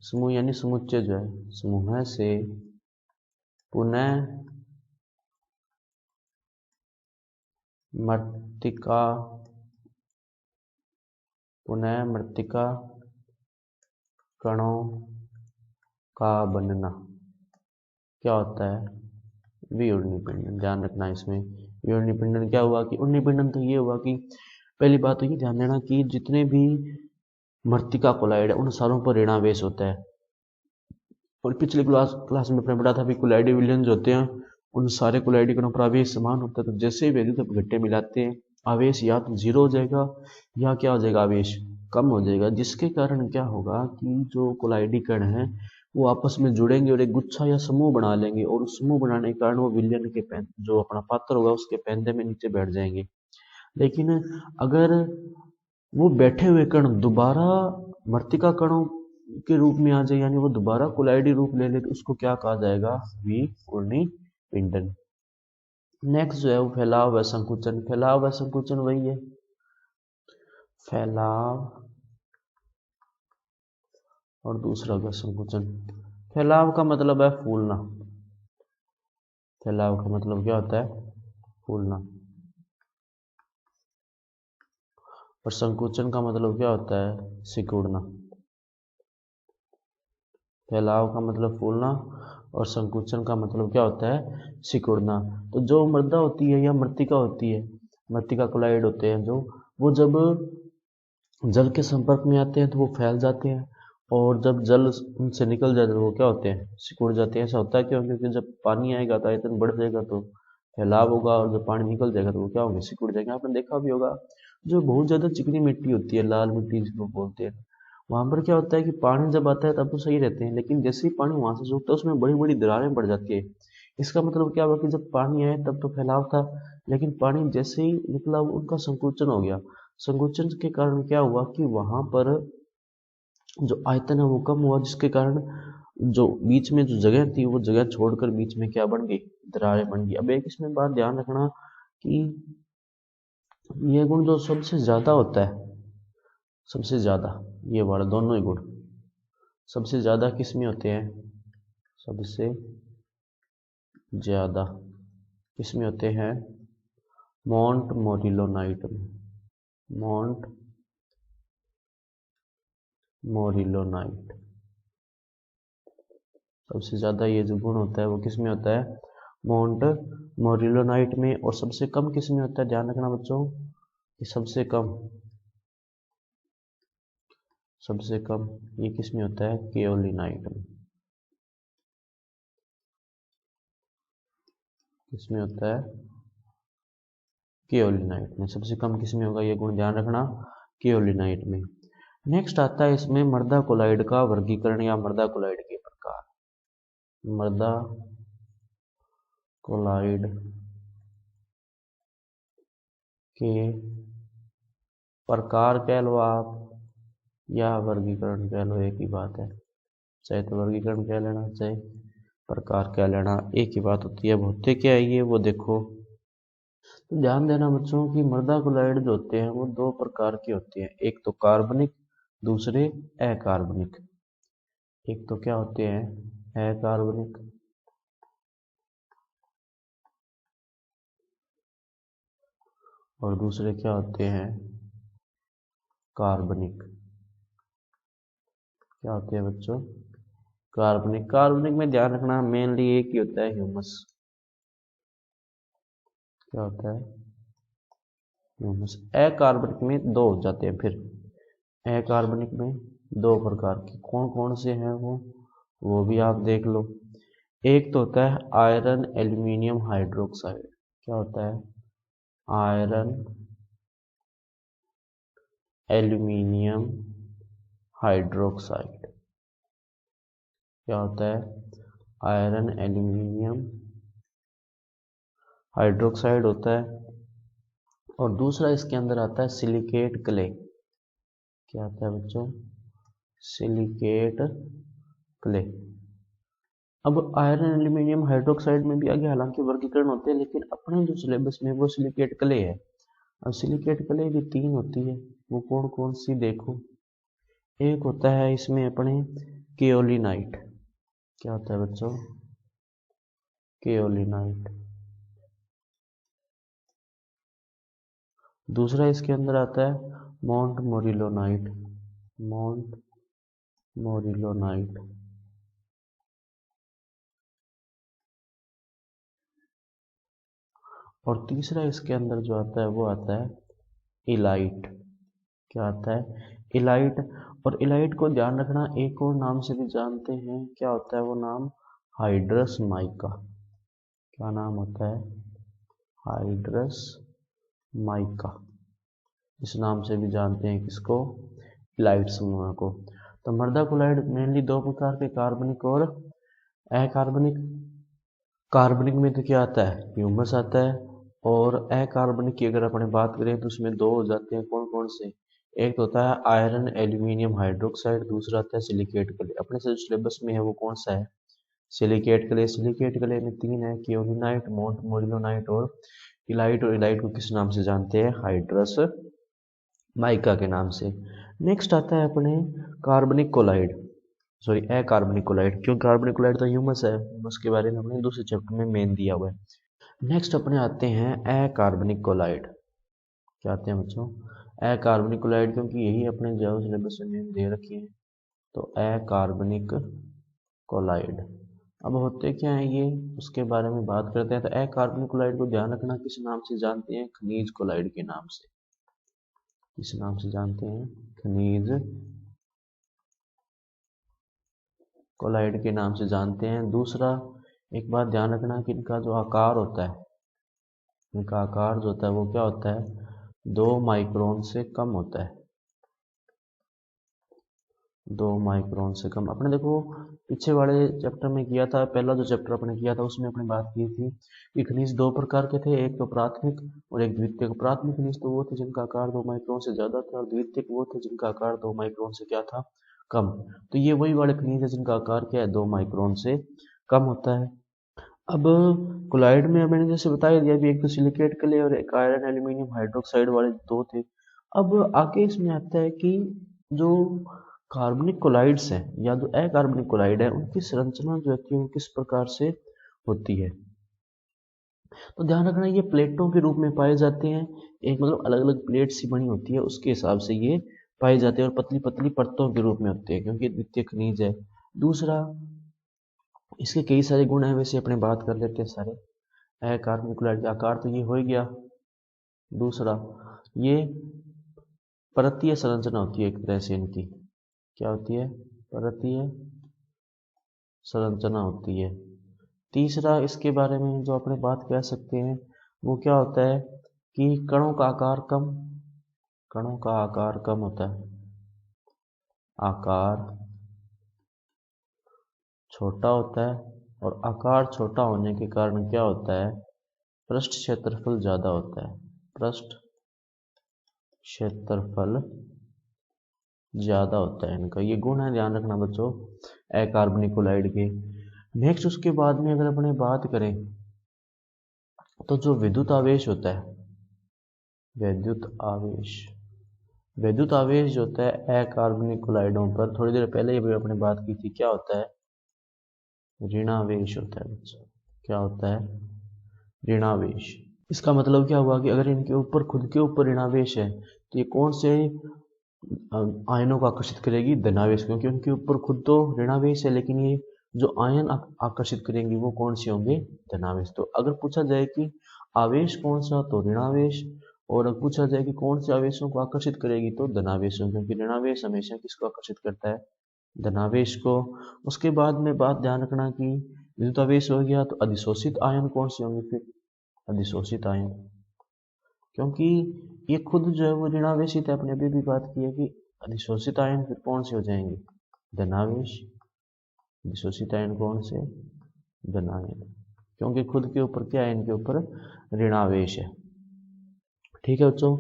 समूह यानी समुच्चय जो है, समूह से पुनः मृत्तिका, पुनः मृत्तिका कणों का बनना क्या होता है, विऊर्ध्व पिंडन। ध्यान रखना इसमें विऊर्ध्व पिंडन क्या हुआ कि ऊर्ध्व पिंडन तो ये हुआ कि पहली बात तो ये ध्यान देना कि जितने भी मृत्तिका कोलाइड है उन सारों पर ऋणावेश होता है। और पिछले क्लास में अपने पढ़ा था भी कोलाइडी विलयन जो होते हैं उन सारे कोलाइडी कणों पर आवेश समान होता है। तो जैसे ही वैद्युत अपघट्य मिलाते हैं आवेश या तो जीरो हो जाएगा या क्या हो जाएगा, आवेश कम हो जाएगा, जिसके कारण क्या होगा कि जो कोलाइडी कण है वो आपस में जुड़ेंगे और एक गुच्छा या समूह बना लेंगे। और उस समूह बनाने के कारण वो विलयन के जो अपना पात्र होगा उसके पैंधे में नीचे बैठ जाएंगे। लेकिन अगर वो बैठे हुए कण दोबारा मृत्तिका कणों के रूप में आ जाए, यानी वो दोबारा कोलाइडी रूप ले ले, तो उसको क्या कहा जाएगा, विऊर्ध्व पिंडन। नेक्स्ट जो है वो फैलाव व संकुचन। फैलाव व संकुचन वही है, फैलाव और दूसरा होगा संकुचन। फैलाव का मतलब है फूलना, फैलाव का मतलब क्या होता है, फूलना। और संकुचन का मतलब क्या होता है, सिकुड़ना। फैलाव का मतलब फूलना और संकुचन का मतलब क्या होता है, सिकुड़ना। तो जो मृदा होती है या मृत्तिका होती है, मृत्तिका कोलाइड होते हैं जो, वो जब जल के संपर्क में आते हैं तो वो फैल जाते हैं, और जब जल उनसे निकल जाए तो वो क्या होते हैं, सिकुड़ जाते हैं। ऐसा होता है क्यों, क्योंकि जब पानी आएगा तो आयतन बढ़ जाएगा तो फैलाव होगा, और जब पानी निकल जाएगा तो वो क्या होंगे, सिकुड़ जाएंगे। आपने देखा भी होगा जो बहुत ज़्यादा चिकनी मिट्टी होती है, लाल मिट्टी जिसको बोलते हैं, वहाँ पर क्या होता है कि पानी जब आता है तब तो सही रहते हैं, लेकिन जैसे ही पानी वहाँ से सूखता है उसमें बड़ी बड़ी दरारें पड़ जाती है। इसका मतलब क्या हुआ कि जब पानी आया तब तो फैलाव था, लेकिन पानी जैसे ही निकला उनका संकुचन हो गया। संकुचन के कारण क्या हुआ कि वहाँ पर जो आयतन है वो कम हुआ, जिसके कारण जो बीच में जो जगह थी वो जगह छोड़कर बीच में क्या बन गई, दरारें बन गई। अब एक इसमें बात ध्यान रखना कि ये गुण जो सबसे ज़्यादा होता है, सबसे ज़्यादा ये वाला दोनों ही गुण सबसे ज़्यादा किस में होते हैं, सबसे ज़्यादा किस में होते हैं, मोंट मोरिलोनाइट में, मोंट मोरिलोनाइट। सबसे ज़्यादा ये जो गुण होता है वो किस में होता है, मोंट मोरिलोनाइट में। और सबसे कम किस में होता है, ध्यान रखना बच्चों कि सबसे कम, सबसे कम ये किस में होता है, केओलिनाइट में। किस में होता है, केओलिनाइट में। सबसे कम किस में होगा ये गुण, ध्यान रखना, केओलिनाइट में। नेक्स्ट आता है इसमें मृदा कोलाइड का वर्गीकरण या मृदा कोलाइड के प्रकार। मृदा कोलाइड के प्रकार कह लो आप या वर्गीकरण कह लो, एक ही बात है। चाहे तो वर्गीकरण कह लेना, चाहे प्रकार कह लेना, एक ही बात होती है। अब होते क्या है ये वो देखो। तो ध्यान देना बच्चों कि मृदा कोलाइड जो होते हैं वो दो प्रकार के होते हैं, एक तो कार्बनिक, दूसरे अकार्बनिक। एक तो क्या होते हैं अकार्बनिक, और दूसरे क्या होते हैं कार्बनिक। क्या होते हैं बच्चों कार्बनिक। कार्बनिक में ध्यान रखना मेनली एक ही होता है ह्यूमस। क्या होता है ह्यूमस। अकार्बनिक में दो हो जाते हैं। फिर अकार्बनिक में दो प्रकार के कौन कौन से हैं वो भी आप देख लो। एक तो होता है आयरन एल्यूमिनियम हाइड्रोक्साइड। क्या होता है आयरन एल्यूमिनियम हाइड्रोक्साइड। क्या होता है आयरन एल्यूमिनियम हाइड्रोक्साइड होता है। और दूसरा इसके अंदर आता है सिलिकेट क्ले। क्या आता है बच्चों सिलिकेट क्ले। अब आयरन एल्यूमिनियम हाइड्रोक्साइड में भी आगे हालांकि वर्गीकरण होते हैं, लेकिन अपने जो सिलेबस में वो सिलिकेट क्ले है। अब सिलिकेट क्ले भी तीन होती है, वो कौन कौन सी देखो। एक होता है इसमें अपने केओलिनाइट। क्या होता है बच्चों केओलिनाइट। दूसरा इसके अंदर आता है मोंट मोरिलोनाइट। मोंट मोरिलोनाइट। और तीसरा इसके अंदर जो आता है वो आता है इलाइट। क्या आता है इलाइट। और इलाइट को ध्यान रखना एक और नाम से भी जानते हैं। क्या होता है वो नाम हाइड्रस माइका। क्या नाम होता है हाइड्रस माइका। इस नाम से भी जानते हैं किसको इलाइट समूह को। तो मृदा कोलाइड मेनली दो प्रकार के कार्बनिक और अकार्बनिक। कार्बनिक में तो क्या आता है ह्यूमस आता है, और अकार्बनिक की अगर अपने बात करें तो उसमें दो हो जाते हैं। कौन कौन से एक तो होता है आयरन एल्यूमिनियम हाइड्रोक्साइड, दूसरा आता है सिलिकेट क्ले। अपने से जो सिलेबस में है वो कौन सा है सिलिकेट क्ले। सिलिकेट क्ले में तीन है केओलिनाइट मोंट मोरिलोनाइट और इलाइट। और इलाइट को किस नाम से जानते हैं हाइड्रस माइका के नाम से। नेक्स्ट आता है अपने कार्बनिक कोलाइड, सॉरी अकार्बनिक कोलाइड, क्योंकि कार्बनिक कोलाइड तो ह्यूमस है, ह्यूमस के बारे में हमने दूसरे चैप्टर में मेन दिया हुआ है। नेक्स्ट अपने आते हैं अकार्बनिक कोलाइड। क्या आते हैं बच्चों अकार्बनिक कोलाइड, क्योंकि यही अपने जो सिलेबस में दे रखी है। तो अकार्बनिक कोलाइड अब होते क्या है ये उसके बारे में बात करते हैं। तो अकार्बनिक कोलाइड को ध्यान रखना किस नाम से जानते हैं खनिज कोलाइड के नाम से। किस नाम से जानते हैं खनिज कोलाइड के नाम से जानते हैं। दूसरा एक बात ध्यान रखना कि इनका जो आकार होता है, इनका आकार जो होता है वो क्या होता है 2 माइक्रोन से कम होता है। 2 माइक्रोन से कम। अपने देखो पीछे वाले चैप्टर में किया था, पहला जो चैप्टर अपने किया था उसमें अपने बात की थी कि खनिज दो प्रकार के थे, एक तो प्राथमिक और एक द्वितीयक। प्राथमिक खनिज तो वो थे जिनका आकार 2 माइक्रोन से ज्यादा था, और द्वितीयक वो थे जिनका आकार 2 माइक्रोन से क्या था कम। तो ये वही वाले खनिज है जिनका आकार क्या है 2 माइक्रोन से कम होता है। अब कोलाइड में मैंने जैसे बता ही दिया भी, एक तो सिलिकेट क्ले और एक आयरन एल्यूमिनियम हाइड्रोक्साइड वाले दो थे। अब आगे इसमें आता है कि जो कार्बनिक कोलाइड्स हैं या जो अकार्बनिक कोलाइड है उनकी संरचना जो है वो किस प्रकार से होती है। तो ध्यान रखना ये प्लेटों के रूप में पाए जाते हैं। एक मतलब अलग अलग प्लेट सी बनी होती है उसके हिसाब से ये पाए जाते हैं, और पतली पतली परतों के रूप में होते हैं क्योंकि द्वितीय खनिज है। दूसरा इसके कई सारे गुण हैं, वैसे अपने बात कर लेते हैं सारे। अकार्बनिक कोलाइड का आकार तो ये हो ही गया। दूसरा ये परतीय संरचना होती है एक तरह से इनकी। क्या होती है परतीय संरचना होती है। तीसरा इसके बारे में जो अपने बात कह सकते हैं वो क्या होता है कि कणों का आकार कम होता है। आकार छोटा होता है, और आकार छोटा होने के कारण क्या होता है, पृष्ठ क्षेत्रफल ज़्यादा होता है। पृष्ठ क्षेत्रफल ज़्यादा होता है इनका, ये गुण है, ध्यान रखना बच्चों अकार्बनिकोलाइड के। नेक्स्ट उसके बाद में अगर अपने बात करें तो जो विद्युत आवेश होता है, विद्युत आवेश जो होता है अकार्बनिकोलाइडों पर, थोड़ी देर पहले ही अपने बात की थी, क्या होता है, ऋणावेश होता है बच्चों। क्या होता है, ऋणावेश। इसका मतलब क्या हुआ कि अगर इनके ऊपर खुद के ऊपर ऋणावेश है तो ये कौन से आयनों को आकर्षित करेगी, धनावेश, क्योंकि उनके ऊपर खुद तो ऋणावेश है, लेकिन ये जो आयन आकर्षित करेंगे वो कौन से होंगे, धनावेश। तो अगर पूछा जाए कि आवेश कौन सा, तो ऋणावेश, और अगर पूछा जाए कि कौन से आवेशों को आकर्षित करेगी, तो धनावेशों, क्योंकि ऋणावेश हमेशा किसको आकर्षित करता है, धनावेश को। उसके बाद में बात ध्यान रखना कि विद्युत आवेश हो गया तो अधिशोषित आयन कौन से होंगे, फिर अधिशोषित आयन, क्योंकि ये खुद जो है वो ऋणावेशित है, अपने अभी भी बात की है कि अधिशोषित आयन फिर कौन से हो जाएंगे, धनावेश। अधिशोषित आयन कौन से, धनायन, क्योंकि खुद के ऊपर क्या है, इनके ऊपर ऋणावेश है। ठीक है बच्चों,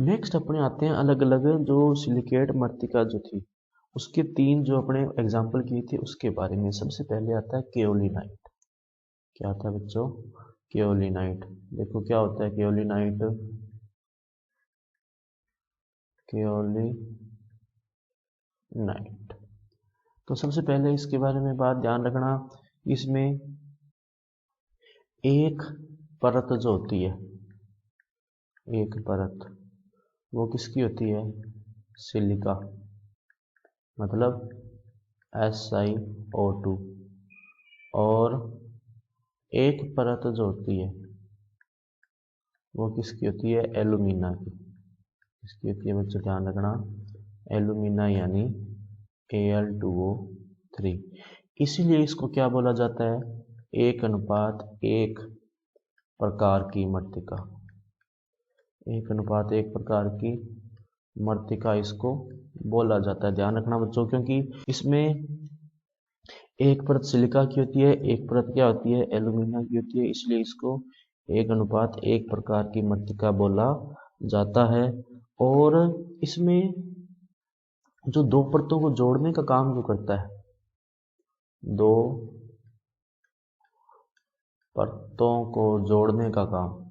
नेक्स्ट अपने आते हैं अलग अलग जो सिलिकेट मृत्तिका जो थी उसके तीन जो अपने एग्जाम्पल किए थे उसके बारे में। सबसे पहले आता है केओलिनाइट। क्या आता है बच्चों, केओलिनाइट। देखो क्या होता है केओलिनाइट, केओलिनाइट। तो सबसे पहले इसके बारे में बात ध्यान रखना, इसमें एक परत जो होती है, एक परत वो किसकी होती है, सिलिका, मतलब SiO2, और एक परत जो होती है वो किसकी होती है, एल्यूमिना की। किसकी होती है बच्चों, ध्यान रखना, एल्यूमिना यानी Al2O3। इसीलिए इसको क्या बोला जाता है, 1:1 प्रकार की मृत्तिका। 1:1 प्रकार की मृत्तिका इसको बोला जाता है। ध्यान रखना बच्चों, क्योंकि इसमें एक परत सिलिका की होती है, एक परत क्या होती है, एल्यूमिना की होती है, इसलिए इसको 1:1 प्रकार की मृत्तिका बोला जाता है। और इसमें जो दो परतों को जोड़ने का काम जो करता है, दो परतों को जोड़ने का काम,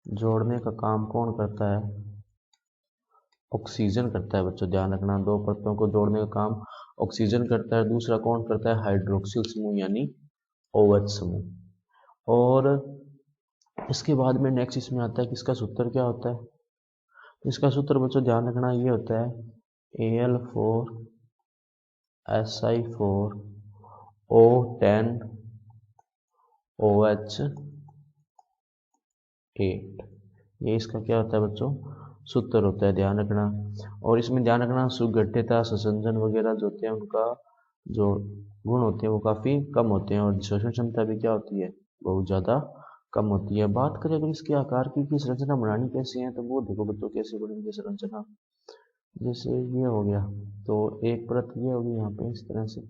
जोड़ने का काम कौन करता है, ऑक्सीजन करता है बच्चों। ध्यान रखना, दो परतों को जोड़ने का काम ऑक्सीजन करता है, दूसरा कौन करता है, हाइड्रोक्सिल समूह यानी OH समूह। और इसके बाद में नेक्स्ट इसमें आता है कि इसका सूत्र क्या होता है। इसका सूत्र बच्चों ध्यान रखना ये होता है Al4Si4O10OH8। ये इसका क्या होता है बच्चों, सूत्र होता है, ध्यान रखना। और इसमें ध्यान रखना सुगठिता, संसंजन वगैरह जो होते हैं उनका जो गुण होते हैं वो काफ़ी कम होते हैं, और शोषण क्षमता भी क्या होती है, बहुत ज़्यादा कम होती है। बात करें अगर इसके आकार की संरचना बनानी कैसी है, तो वो देखो बच्चों कैसे बनेगी संरचना। जैसे ये हो गया तो एक परत ये होगी यहाँ पे इस तरह से,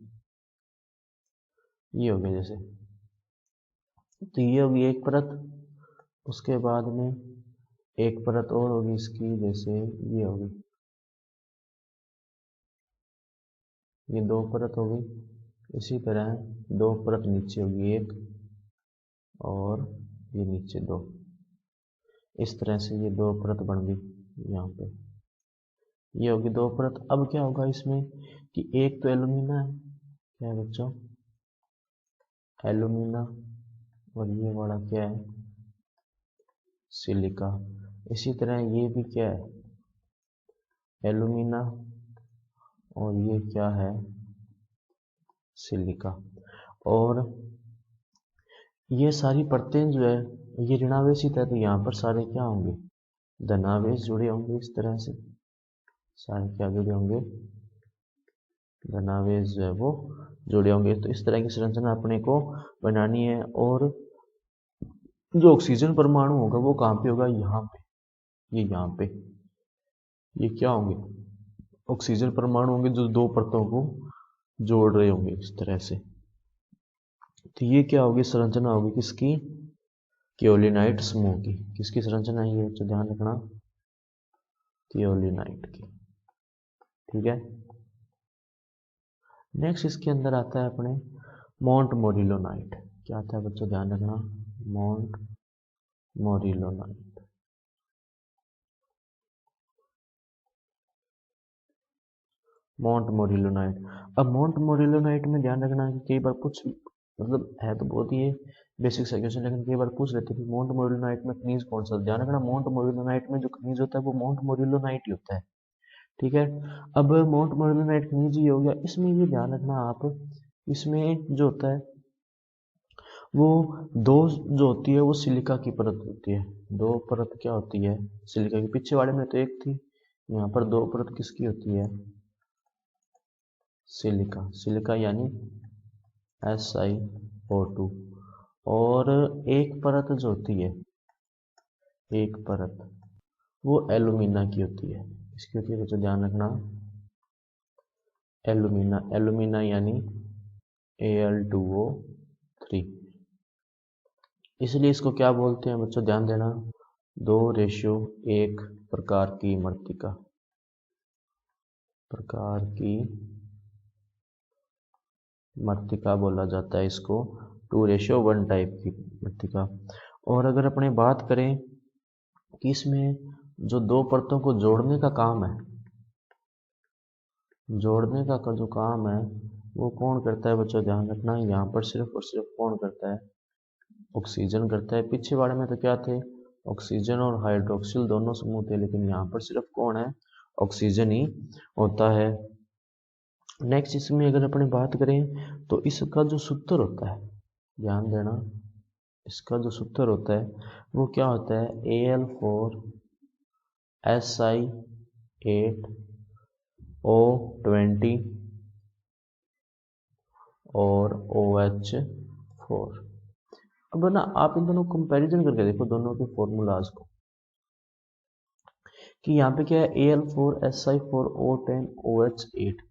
ये हो गया जैसे, तो ये होगी एक परत। उसके बाद में एक परत और होगी इसकी, जैसे ये होगी, ये दो परत होगी। इसी तरह दो परत नीचे होगी एक, और ये नीचे दो, इस तरह से ये दो परत बन गई। यहाँ पे ये होगी दो परत। अब क्या होगा इसमें कि एक तो एल्यूमिना है, क्या है बच्चों, एल्यूमिना, और ये वाला क्या है, सिलिका। इसी तरह ये भी क्या है, एल्यूमिना, और ये क्या है, सिलिका। और ये सारी परतें जो है ये ऋणावेशित है, तो यहाँ पर सारे क्या होंगे, धनावेश जुड़े होंगे। इस तरह से सारे क्या जुड़े होंगे, धनावेश जो है वो जुड़े होंगे। तो इस तरह की संरचना अपने को बनानी है। और जो ऑक्सीजन परमाणु होगा वो कहाँ पे होगा, यहाँ पे, ये यहाँ पे, ये क्या होंगे, ऑक्सीजन परमाणु होंगे जो दो परतों को जोड़ रहे होंगे इस तरह से। तो ये क्या होगी, संरचना होगी किसकी, केओलिनाइट समूह की। किसकी संरचना है ये, तो ध्यान रखना, केओलिनाइट की। ठीक है। नेक्स्ट इसके अंदर आता है अपने मोंट मोरिलोनाइट। क्या आता है बच्चों, ध्यान रखना, मोंट मोरिलोनाइट। मोंट मोरिलोनाइट। अब मोंट मोरिलोनाइट में ध्यान रखना कि कई बार कुछ मतलब है तो बहुत ही बेसिक सा क्वेश्चन, लेकिन कई बार पूछ लेते हैं कि मोंट मोरिलोनाइट में खनिज कौन सा। ध्यान रखना, मोंट मोरिलोनाइट में जो खनिज होता है वो मोंट मोरिलोनाइट ही होता है। ठीक है। अब मोंट मोरिलोनाइट खनिज ही हो गया। इसमें ये ध्यान रखना आप, इसमें जो होता है वो दो जो होती है वो सिलिका की परत होती है। दो परत क्या होती है, सिलिका की। पीछे वाले में तो एक थी, यहाँ पर दो परत किसकी होती है, सिलिका। सिलिका यानी SiO2। और एक परत जो होती है, एक परत वो एलुमिना की होती है। इसकी होती है बच्चों, ध्यान रखना, एलुमिना। एलुमिना यानी Al2O3। इसलिए इसको क्या बोलते हैं बच्चों, ध्यान देना, 2:1 प्रकार की मृत्तिका। प्रकार की मृत्तिका बोला जाता है इसको, 2:1 टाइप की मृत्तिका। और अगर अपने बात करें कि इसमें जो दो परतों को जोड़ने का काम है, जोड़ने का जो काम है वो कौन करता है बच्चों, ध्यान रखना, यहाँ पर सिर्फ और सिर्फ कौन करता है, ऑक्सीजन करता है। पीछे वाले में तो क्या थे, ऑक्सीजन और हाइड्रोक्सिल दोनों समूह थे, लेकिन यहाँ पर सिर्फ कौन है, ऑक्सीजन ही होता है। नेक्स्ट इसमें अगर अपने बात करें तो इसका जो सूत्र होता है, ध्यान देना, इसका जो सूत्र होता है वो क्या होता है, Al4Si8O20 और OH4। अब ना आप इन दोनों कंपैरिजन करके देखो दोनों के फॉर्मूलाज को, कि यहाँ पे क्या है, Al4Si4O10OH8।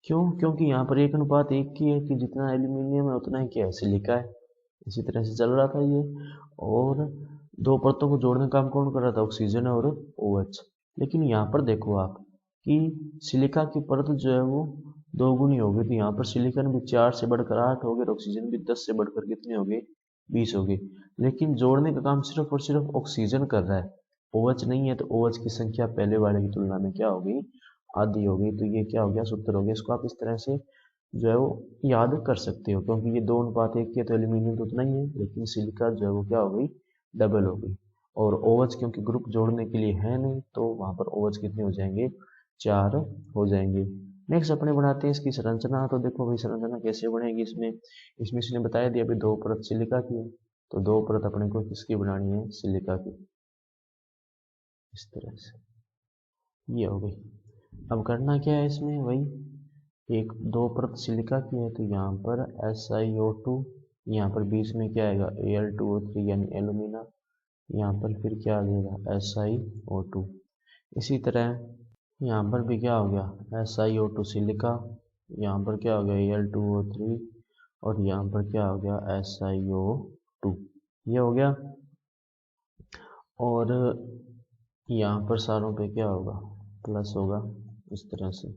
क्यों, क्योंकि यहाँ पर 1:1 की है, कि जितना एल्यूमिनियम है उतना ही क्या है, सिलिका है। इसी तरह से चल रहा था ये। और दो परतों को जोड़ने का काम कौन कर रहा था, ऑक्सीजन और OH। लेकिन यहाँ पर देखो आप कि सिलिका की परत जो है वो 2 गुनी हो गई, तो यहाँ पर सिलिकॉन भी 4 से बढ़कर 8 हो गए, ऑक्सीजन भी 10 से बढ़कर कितने हो गए, 20 हो गए। लेकिन जोड़ने का काम सिर्फ और सिर्फ ऑक्सीजन कर रहा है, OH नहीं है। तो OH की संख्या पहले वाले की तुलना में क्या हो गई, आधी हो गई। तो ये क्या हो गया, सूत्र हो गया। इसको आप इस तरह से जो है वो याद कर सकते हो, क्योंकि ये 2:1 की है, तो एल्यूमिनियम तो उतना ही है, लेकिन सिलिका जो है वो क्या हो गई, डबल हो गई। और OH क्योंकि ग्रुप जोड़ने के लिए है नहीं, तो वहाँ पर OH कितने हो जाएंगे, 4 हो जाएंगे। नेक्स्ट अपने बनाते हैं इसकी संरचना। तो देखो भाई संरचना कैसे बनेगी, इसमें इसने बताया दिया अभी 2 परत सिलिका की है, तो 2 परत अपने को किसकी बनानी है, सिलिका की। इस तरह से ये हो गई। अब करना क्या है इसमें, वही एक 2 परत सिलिका की है, तो यहाँ पर SiO2, यहाँ पर बीच में क्या आएगा, Al2O3 यानी एलुमिना, यहाँ पर फिर क्या आ जाएगा, SiO2। इसी तरह यहाँ पर भी क्या हो गया, SiO2 सिलिका, यहाँ पर क्या हो गया, Al2O3, और यहाँ पर क्या हो गया, SiO2। ये हो गया। और यहाँ पर सारों पे क्या होगा, प्लस होगा, इस तरह से।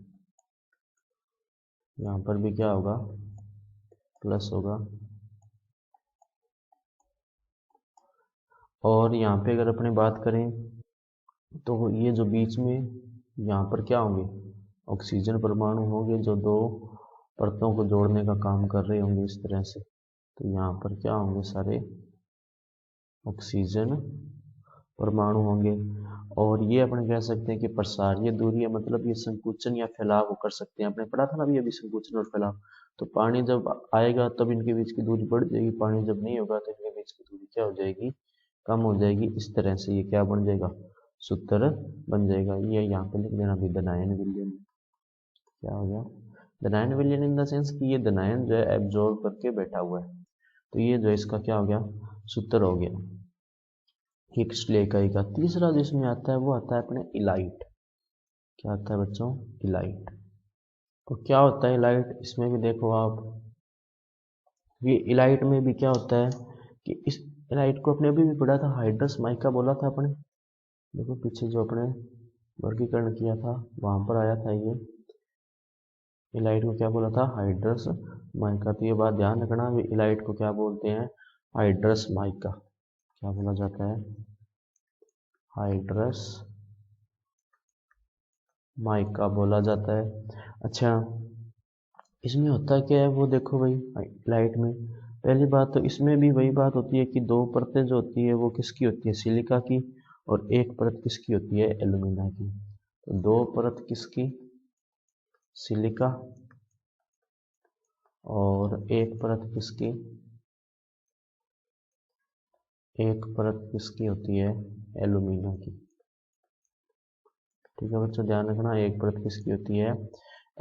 यहाँ पर भी क्या होगा, प्लस होगा। और यहाँ पे अगर अपने बात करें तो ये जो बीच में यहाँ पर क्या होंगे, ऑक्सीजन परमाणु होंगे जो 2 परतों को जोड़ने का काम कर रहे होंगे इस तरह से। तो यहाँ पर क्या होंगे, सारे ऑक्सीजन परमाणु होंगे। और ये अपन कह सकते हैं कि प्रसार, ये दूरी है, मतलब ये संकुचन या फैलाव कर सकते हैं। आपने पढ़ा था ना अभी संकुचन और फैलाव। तो पानी जब आएगा तब इनके बीच की दूरी बढ़ जाएगी, पानी जब नहीं होगा तो इनके बीच की दूरी क्या हो जाएगी, कम हो जाएगी। इस तरह से ये क्या बन जाएगा, सूत्र बन जाएगा। ये यहाँ पे लिख देना भी, दनायन विलयन। क्या हो गया, दनायन विलयन इन द सेंस कि ये दनायन जो है एब्जॉर्ब करके बैठा हुआ है। तो ये जो है इसका क्या हो गया, सूत्र हो गया। की क्रिस्टलीय इकाई का। तीसरा जिसमें आता है वो आता है अपने इलाइट। क्या आता है बच्चों? इलाइट। तो क्या होता है इलाइट? इसमें भी देखो आप, ये इलाइट में भी क्या होता है कि इस इलाइट को अपने अभी भी पढ़ा था, हाइड्रस माइका बोला था अपने। देखो पीछे जो अपने वर्गीकरण किया था वहां पर आया था ये इलाइट को क्या बोला था? Hydrous mica. तो ये बात ध्यान रखना, इलाइट को क्या बोलते हैं? Hydrous mica. क्या बोला जाता है? हाइड्रस माइका बोला जाता है। अच्छा, इसमें होता क्या है वो देखो भाई, इलाइट में पहली बात तो इसमें भी वही बात होती है कि दो परतें जो होती है वो किसकी होती है? सिलिका की। और एक परत किसकी होती है? एल्यूमिना की। तो दो परत किसकी? सिलिका। और एक परत किसकी? एक परत किसकी होती है? एल्यूमिना की। ठीक है बच्चों, ध्यान रखना, एक परत किसकी होती है?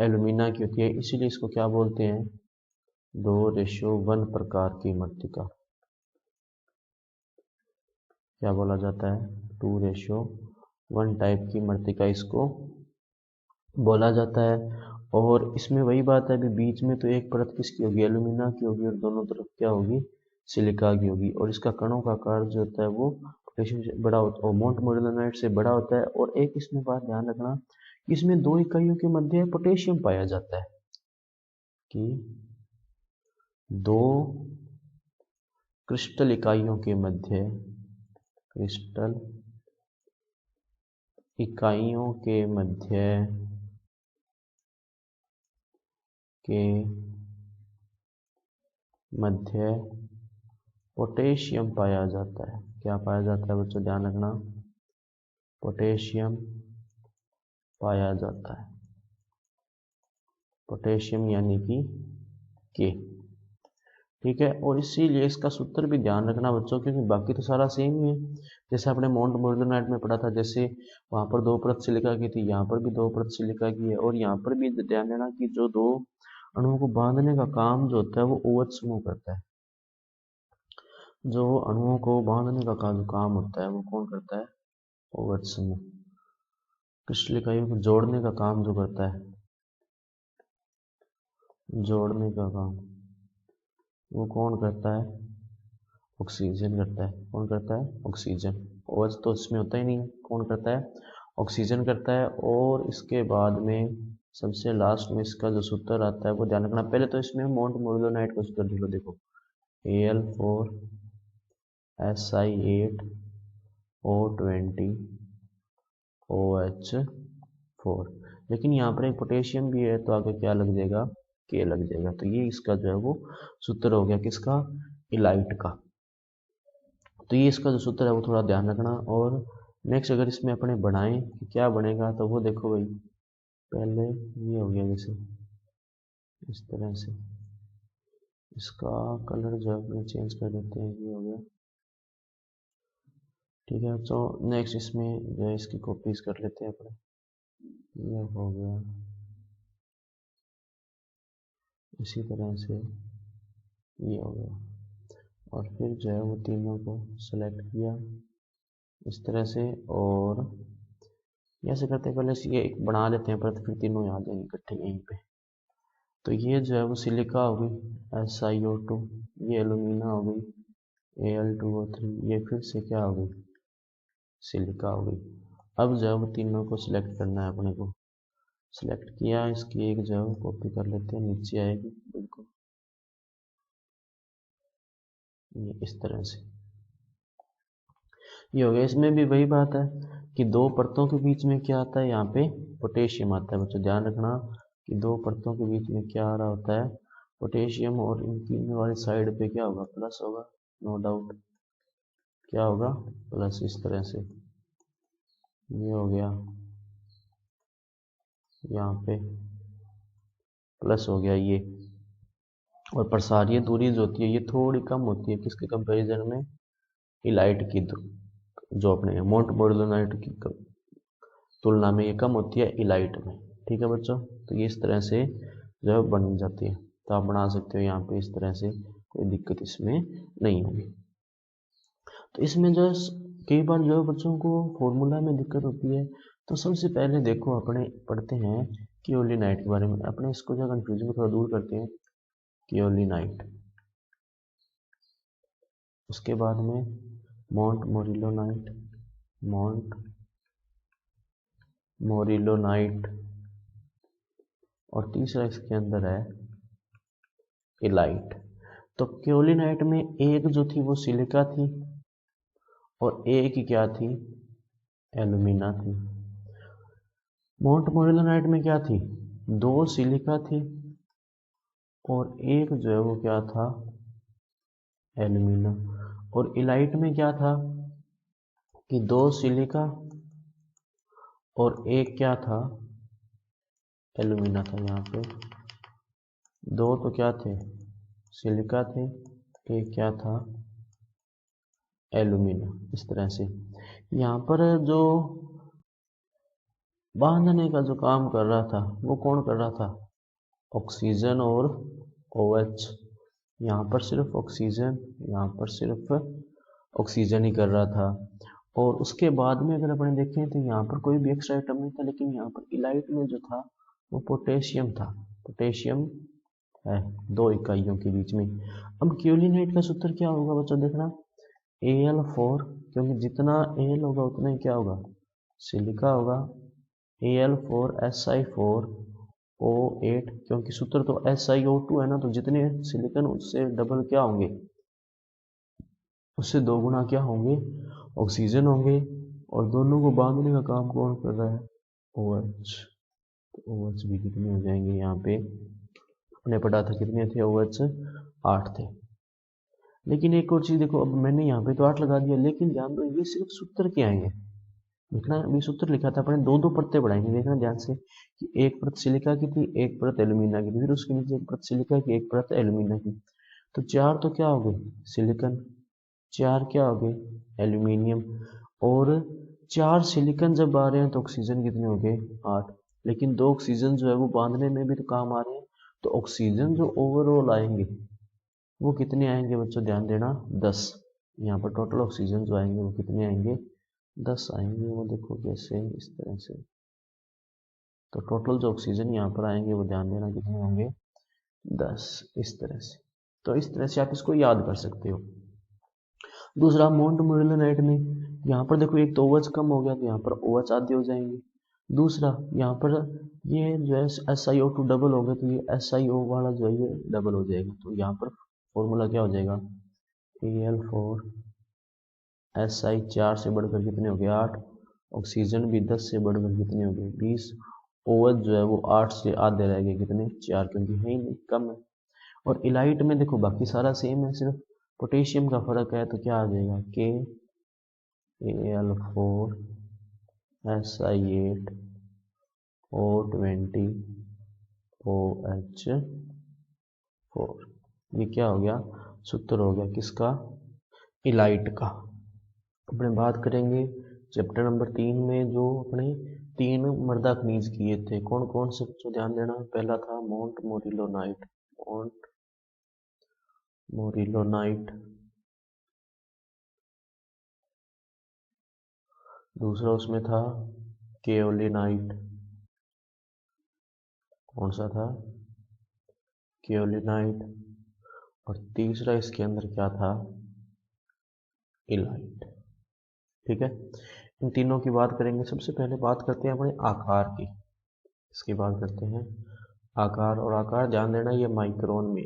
एल्यूमिना की होती है। इसीलिए इसको क्या बोलते हैं? 2:1 प्रकार की मृत्तिका। क्या बोला जाता है? 2:1 टाइप की मृत्तिका इसको बोला जाता है। और इसमें वही बात है, अभी बीच में तो एक परत किसकी होगी? एल्यूमिना की होगी, और दोनों तरफ क्या होगी? सिलिका की होगी। और इसका कणों का आकार जो होता है वो पोटेशियम से बड़ा होता है, और मोंट मोलिब्डेनाइट से बड़ा होता है। और एक इसमें बात ध्यान रखना, इसमें दो इकाइयों के मध्य पोटेशियम पाया जाता है, कि दो क्रिस्टल इकाइयों के मध्य, क्रिस्टल इकाइयों के मध्य पोटेशियम पाया जाता है। क्या पाया जाता है बच्चों? ध्यान रखना, पोटेशियम पाया जाता है। पोटेशियम यानी कि के। ठीक है, और इसीलिए इसका सूत्र भी ध्यान रखना बच्चों, क्योंकि बाकी तो सारा सेम ही है। जैसे आपने मोंट मोलिब्डेनाइट में पढ़ा था, जैसे वहां पर दो परत सिलिका की थी, यहाँ पर भी दो परत सिलिका की है। और यहाँ पर भी ध्यान देना कि जो दो अणुओं को बांधने का काम जो होता है वो OH समूह करता है। जो अणुओं को बांधने का काम होता है वो कौन करता है? OH समूह। क्रिस्टल इकाइयों को जोड़ने का काम जो करता है, जोड़ने का काम वो कौन करता है? ऑक्सीजन करता है। कौन करता है? ऑक्सीजन। OH तो इसमें होता ही नहीं है। कौन करता है? ऑक्सीजन करता है। और इसके बाद में सबसे लास्ट में इसका जो सूत्र आता है वो ध्यान रखना। पहले तो इसमें मोंट मोलिब्डेनाइट का सूत्र लिख लो, देखो Al4Si8O20OH4। लेकिन यहाँ पर एक पोटेशियम भी है, तो आगे क्या लग जाएगा? के लग जाएगा। तो ये इसका जो है वो सूत्र हो गया, किसका? इलाइट का। तो ये इसका जो सूत्र है वो थोड़ा ध्यान रखना। और नेक्स्ट अगर इसमें अपने बढ़ाएं कि क्या बनेगा, तो वो देखो भाई, पहले ये हो गया, जैसे इस तरह से इसका कलर जो है चेंज कर देते हैं, ये हो गया। ठीक है, तो नेक्स्ट इसमें जो है इसकी कॉपीज कर लेते हैं अपने। ये हो गया, इसी तरह से ये हो गया। और फिर जो है वो तीनों को सेलेक्ट किया इस तरह से, और ऐसे करते पहले ये एक बना लेते हैं, पर फिर तीनों आ जाएंगे इकट्ठे यहीं पे। तो ये जो है वो सिलिका हो गई, SiO2। ये एलुमिना हो गई, Al2O3। ये फिर से क्या हो गई? सिलिका हो गई। अब जो है वो तीनों को सिलेक्ट करना है अपने को। सिलेक्ट किया, इसकी एक जो है कॉपी कर लेते हैं, नीचे आएगी बिल्कुल ये इस तरह से। ये हो गया। इसमें भी वही बात है कि दो परतों के बीच में क्या आता है? यहाँ पे पोटेशियम आता है बच्चों। ध्यान रखना कि दो परतों के बीच में क्या आ रहा होता है? पोटेशियम। और इन तीनों वाली साइड पे क्या होगा? प्लस होगा, नो डाउट। क्या होगा? प्लस। इस तरह से ये हो गया, यहाँ पे प्लस हो गया ये। और प्रसारीय दूरी जो होती है ये थोड़ी कम होती है, किसके कंपैरिजन में? इलाइट की, जो अपने मोंट मोलिब्डेनाइट की तुलना में ये कम होती है इलाइट में। ठीक है बच्चों, तो ये इस तरह से जो है बन जाती है। तो आप बना सकते हो यहाँ पे इस तरह से, कोई दिक्कत इसमें नहीं होगी। तो इसमें जो कई बार जो है बच्चों को फॉर्मूला में दिक्कत होती है। तो सबसे पहले देखो अपने पढ़ते हैं केओलिनाइट के बारे में, अपने इसको जो कंफ्यूजन को थोड़ा दूर करते हैं। केओलिनाइट, उसके बाद में मॉन्ट मोरिलोनाइट, मॉन्ट मोरिलोनाइट, और तीसरा इसके अंदर है इलाइट। तो केओलिनाइट में एक जो थी वो सिलिका थी और एक क्या थी, एल्यूमिना थी। मॉन्ट मोरिलोनाइट में क्या थी, 2 सिलिका थी और एक जो है वो क्या था, एल्यूमिना। और इलाइट में क्या था कि 2 सिलिका और एक क्या था, एल्यूमिना था। यहाँ पे 2 तो क्या थे, सिलिका थे, एक क्या था, एल्यूमिना। इस तरह से यहाँ पर जो बांधने का जो काम कर रहा था वो कौन कर रहा था, ऑक्सीजन और OH। यहाँ पर सिर्फ ऑक्सीजन, यहाँ पर सिर्फ ऑक्सीजन ही कर रहा था। और उसके बाद में अगर अपन देखें तो यहाँ पर कोई भी एक्स्ट्रा आइटम नहीं था, लेकिन यहाँ पर इलाइट में जो था वो पोटेशियम था। पोटेशियम है 2 इकाइयों के बीच में। अब केओलिनाइट का सूत्र क्या होगा बच्चों, देखना Al4, क्योंकि जितना Al होगा उतना ही क्या होगा, सिलिका होगा। Al4Si4O8, क्योंकि सूत्र तो SiO2 है ना, तो जितने सिलिकन उससे डबल क्या होंगे, उससे 2 गुना क्या होंगे, ऑक्सीजन होंगे। और दोनों को बांधने का काम कौन कर रहा है, OH। तो OH भी कितने हो जाएंगे, यहाँ पे अपने पढ़ा था कितने थे, OH 8 थे। लेकिन एक और चीज देखो, अब मैंने यहाँ पे तो 8 लगा दिया, लेकिन ध्यान दो ये सिर्फ सूत्र के आएंगे। देखना अभी सूत्र लिखा था अपने, 2 परतें बढ़ाएंगे। देखना ध्यान से कि एक परत सिलिका की थी, एक परत एल्यूमिना की थी, फिर उसके नीचे एक परत सिलिका की, एक परत एल्यूमिना की। तो 4 तो क्या हो गए, सिलिकन, 4 क्या हो गए, एल्यूमिनियम। और 4 सिलिकन जब आ रहे हैं तो ऑक्सीजन कितने हो गए, 8। लेकिन 2 ऑक्सीजन जो है वो बांधने में भी तो काम आ रहे हैं। तो ऑक्सीजन जो ओवरऑल आएंगे वो कितने आएंगे बच्चों, ध्यान देना, 10। यहाँ पर टोटल ऑक्सीजन जो आएंगे वो कितने आएंगे, 10 आएंगे। वो देखो कैसे, इस तरह से। तो टोटल जो ऑक्सीजन यहाँ पर आएंगे वो ध्यान देना कितने होंगे, 10, इस तरह से। तो इस तरह से आप इसको याद कर सकते हो। दूसरा मॉन्ट मोरिलोनाइट में यहाँ पर देखो एक तो OH कम हो गया, तो यहाँ पर OH आधे हो जाएंगे। दूसरा यहाँ पर ये जो है SiO2 डबल हो गया, तो ये SiO वाला जो है ये डबल हो जाएगा। तो यहाँ पर फॉर्मूला क्या हो जाएगा, Al4 Si 4 से बढ़कर कितने हो गए, 8। ऑक्सीजन भी 10 से बढ़कर कितने हो गए, 20। OH जो है वो 8 से आधे रह गए, कितने, 4, क्योंकि है ही नहीं, कम है। और इलाइट में देखो बाकी सारा सेम है, सिर्फ पोटेशियम का फर्क है। तो क्या आ जाएगा, KAl4 Si8 O20 OH4। ये क्या हो गया, सूत्र हो गया किसका, इलाइट का। अपने बात करेंगे चैप्टर नंबर 3 में जो अपने 3 मृदा खनिज किए थे, कौन कौन से बच्चों, ध्यान देना। पहला था मॉन्ट मोरिलोनाइट, मॉन्ट मोरिलोनाइट। दूसरा उसमें था केओलिनाइट, कौन सा था, केओलिनाइट। और तीसरा इसके अंदर क्या था, इलाइट। ठीक है, इन तीनों की बात करेंगे। सबसे पहले बात करते हैं अपने आकार की, इसकी बात करते हैं आकार। और आकार ध्यान देना ये माइक्रोन में,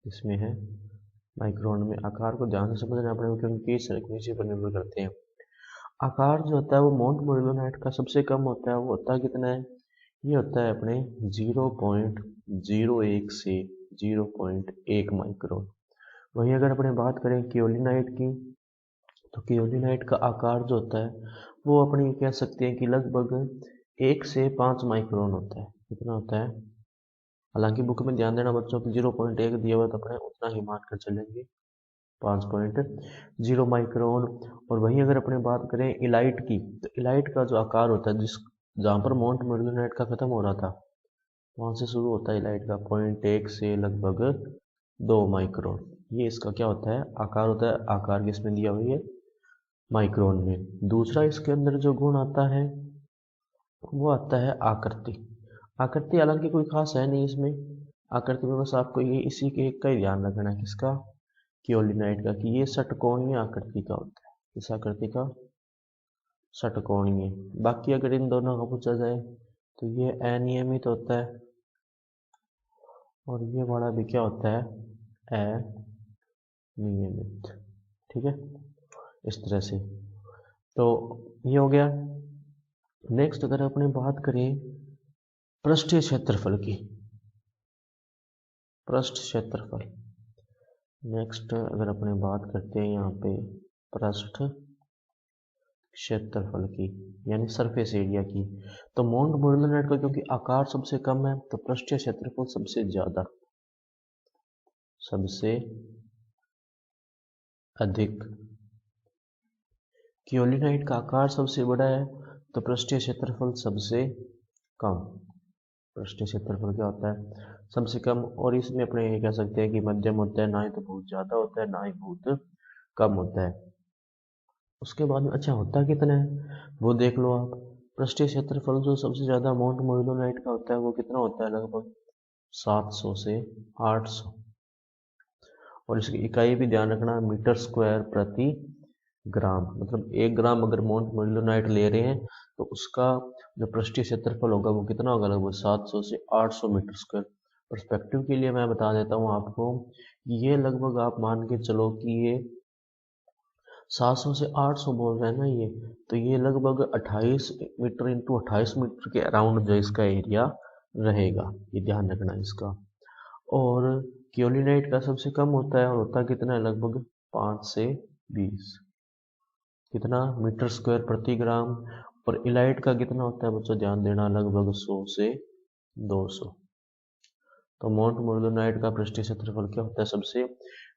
इसमें है माइक्रोन में। आकार को ध्यान से समझना पड़ेगा क्योंकि इसी पर निर्भर करते हैं। आकार जो होता है वो मॉन्ट मोरिलोनाइट का सबसे कम होता है, वो होता है कितना है, ये होता है अपने 0.01 से 0.1 माइक्रोन। वहीं अगर अपने बात करें केओलिनाइट की, तो केओलिनाइट का आकार जो होता है वो अपने कह सकते हैं कि लगभग 1 से 5 माइक्रोन होता है। कितना होता है, हालांकि बुक में ध्यान देना बच्चों की 0.1 दिया हुआ तो अपने उतना ही मान कर चलेंगे, 5.0 माइक्रोन। और वहीं अगर अपने बात करें इलाइट की, तो इलाइट का जो आकार होता है, जिस जहाँ पर माउंट मोरिलोनाइट का खत्म हो रहा था वहाँ से शुरू होता है इलाइट का, 0.1 से लगभग 2 माइक्रोन। ये इसका क्या होता है, आकार होता है। आकार किसमें दिया हुआ है, माइक्रोन में। दूसरा इसके अंदर जो गुण आता है वो आता है आकृति। आकृति हालांकि कोई खास है नहीं इसमें, आकृति में बस आपको ये इसी के एक का ही ध्यान रखना है, किसका, केओलिनाइट का, कि ये षटकोणीय आकृति का होता है। किस आकृति का, षटकोणीय। बाकी अगर इन दोनों का पूछा जाए तो ये अनियमित होता है और ये वाला भी क्या होता है, अनियमित। ठीक है, इस तरह से। तो ये हो गया। नेक्स्ट अगर अपने बात करें पृष्ठीय क्षेत्रफल की, पृष्ठ क्षेत्रफल। नेक्स्ट अगर अपने बात करते हैं यहाँ पे पृष्ठ क्षेत्रफल की, यानी सरफेस एरिया की, तो माउंट मुरलीधरनाइट का क्योंकि आकार सबसे कम है तो पृष्ठीय क्षेत्रफल सबसे ज्यादा, सबसे अधिक। केओलिनाइट का आकार सबसे बड़ा है तो पृष्ठीय क्षेत्रफल सबसे कम। पृष्ठीय क्षेत्रफल क्या होता है, सबसे कम। और इसमें अपने ये कह सकते हैं कि मध्यम होता है, ना ही तो बहुत ज्यादा होता है ना ही बहुत कम होता है। उसके बाद में अच्छा होता कितना है वो देख लो आप। पृष्ठीय क्षेत्रफल जो सबसे ज्यादा माउंट मुरलीधरनाइट का होता है वो कितना होता है, लगभग 700 से 800। और इसकी इकाई भी ध्यान रखना, मीटर स्क्वायर प्रति ग्राम। मतलब 1 ग्राम अगर माउंट मुरलीधरनाइट ले रहे हैं तो उसका जो पृष्ठीय क्षेत्रफल होगा वो कितना होगा, लगभग 700 से 800 मीटर स्क्वायर। पर्सपेक्टिव के लिए मैं बता देता हूँ आपको, ये लगभग आप मान के चलो कि ये 700 से 800 बोल रहे हैं ना ये, तो ये लगभग 28 मीटर इंटू 28 मीटर के अराउंड जो इसका एरिया रहेगा, ये ध्यान रखना इसका। और केओलिनाइट का सबसे कम होता है, और होता कितना है, लगभग 5 से 20 कितना मीटर स्क्वायर प्रति ग्राम। और इलाइट का कितना होता है बच्चों, ध्यान देना, लगभग 100 से 200। तो माउंट मुरलीधरनाइट का पृष्ठीय क्षेत्रफल क्या होता है, सबसे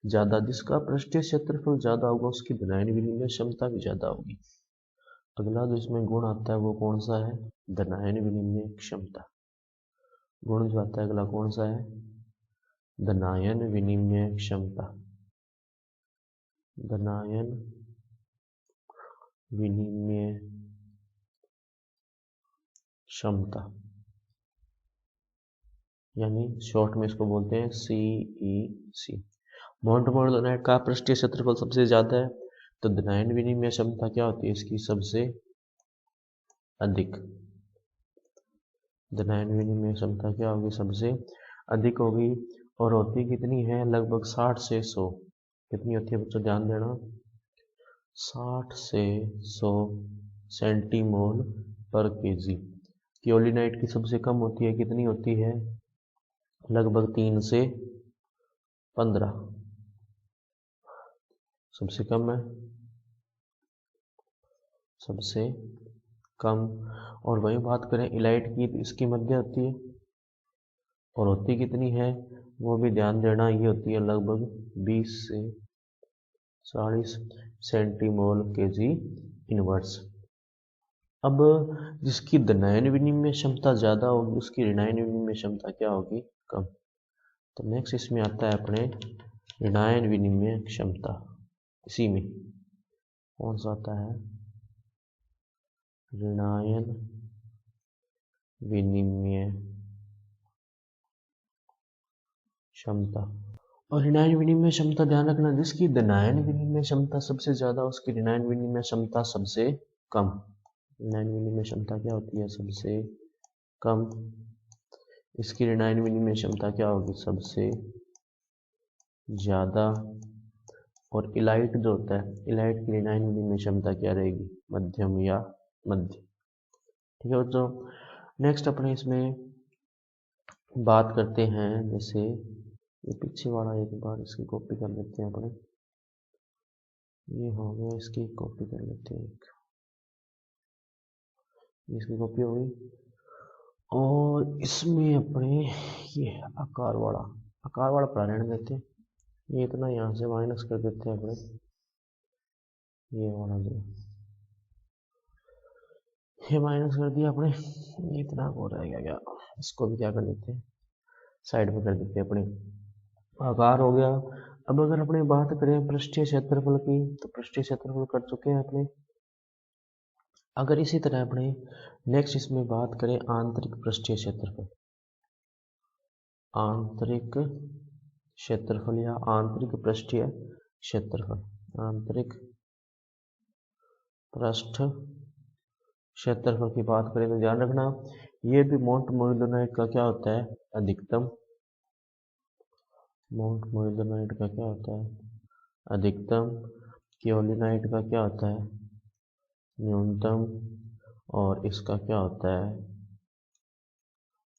ज्यादा। जिसका पृष्ठीय क्षेत्रफल ज्यादा होगा उसकी धनायन विनिमय क्षमता भी ज्यादा होगी। अगला जो इसमें गुण आता है वो कौन सा है, धनायन विनिमय क्षमता। गुण जो आता है अगला कौन सा है, धनायन विनिमय क्षमता। धनायन विनिमय क्षमता, यानी शॉर्ट में इसको बोलते हैं CEC। माउंट मुरलीधरनाइट का पृष्ठीय क्षेत्रफल सबसे ज्यादा है तो धनायन विनिमय क्षमता क्या होती है इसकी, सबसे अधिक। धनायन विनिमय क्षमता क्या होगी, सबसे अधिक होगी। और होती कितनी है, लगभग 60 से 100। कितनी होती है बच्चों, ध्यान देना, 60 से 100 सेंटीमोल पर केजी। केओलिनाइट की सबसे कम होती है, कितनी होती है, लगभग 3 से 15। सबसे कम है, सबसे कम। और वही बात करें इलाइट की तो इसकी मध्य होती है, और होती कितनी है वो भी ध्यान देना, ये होती है लगभग 20 से 40 सेंटीमोल केजी इनवर्स। अब जिसकी धनायन विनिमय क्षमता ज्यादा होगी उसकी ऋणायन विनिमय क्षमता क्या होगी, कम। तो नेक्स्ट इसमें आता है अपने ऋणायन विनिमय क्षमता। इसी में कौन सा आता है, ऋणायन विनिमय क्षमता। और ऋणायन विनिमय क्षमता ध्यान रखना, जिसकी धनायन विनिमय क्षमता सबसे ज्यादा उसकी ऋणायन विनिमय क्षमता सबसे कम। ऋणायन विनिमय क्षमता क्या होती है, सबसे कम। इसकी ऋणायन विनिमय क्षमता क्या होगी, सबसे ज्यादा। और इलाइट जो होता है, इलाइट की ऋणायन विनिमय क्षमता क्या रहेगी, मध्यम या मध्य। ठीक है बच्चों, नेक्स्ट अपने इसमें बात करते हैं, जैसे ये पीछे वाला एक बार इसकी कॉपी कर लेते हैं अपने, ये हो गया, इसकी कॉपी कर लेते हैं, इसकी कॉपी हो गई। और इसमें अपने ये आकार वाला पढ़ा रहने देते हैं, ये इतना यहाँ से माइनस कर देते हैं अपने, ये वाला जो ये माइनस कर दिया अपने, ये इतना हो रहेगा क्या, इसको भी क्या कर लेते हैं, साइड में कर देते हैं अपने। आकार हो गया, अब अगर अपने बात करें पृष्ठीय क्षेत्रफल की, तो पृष्ठीय क्षेत्रफल कर चुके हैं अपने। अगर इसी तरह अपने नेक्स्ट इसमें बात करें आंतरिक पृष्ठीय क्षेत्रफल, आंतरिक क्षेत्रफल या आंतरिक पृष्ठीय क्षेत्रफल, आंतरिक पृष्ठ क्षेत्रफल की बात करें तो ध्यान रखना ये भी मोंट मोइलोनाइट का क्या होता है, अधिकतम। मोंट मोइलोनाइट का क्या होता है, अधिकतम। केओलिनाइट का क्या होता है, न्यूनतम। और इसका क्या होता है,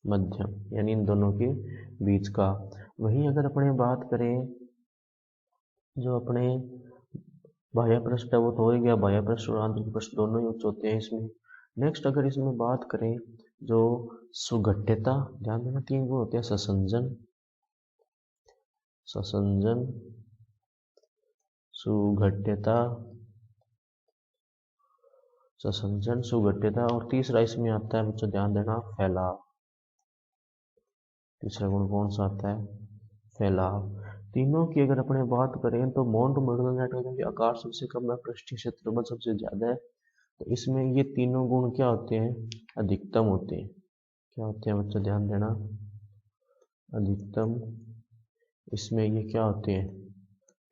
मध्यम, यानी इन दोनों के बीच का। वहीं अगर अपने बात करें जो अपने बाह्य पृष्ठ है वो तो हो ही गया, बाह्य पृष्ठ और आंतरिक पृष्ठ दोनों ही उच्च होते हैं इसमें। नेक्स्ट अगर इसमें बात करें जो सुघट्यता, ध्यान देना 3 गुण होते हैं, ससंजन, ससंजन, सुघट्यता, ससंजन, सुघट्यता, और तीसरा इसमें आता है बच्चों ध्यान देना फैलाव। तीसरा गुण कौन सा आता है, फैलाव। तीनों की अगर अपने बात करें तो मोंट मोइलोनाइट का क्योंकि आकार सबसे कम है, पृष्ठीय क्षेत्रफल सबसे ज्यादा है, तो इसमें ये तीनों गुण क्या होते हैं, अधिकतम होते हैं। क्या होते हैं बच्चों, ध्यान देना, अधिकतम। इसमें ये क्या होते हैं,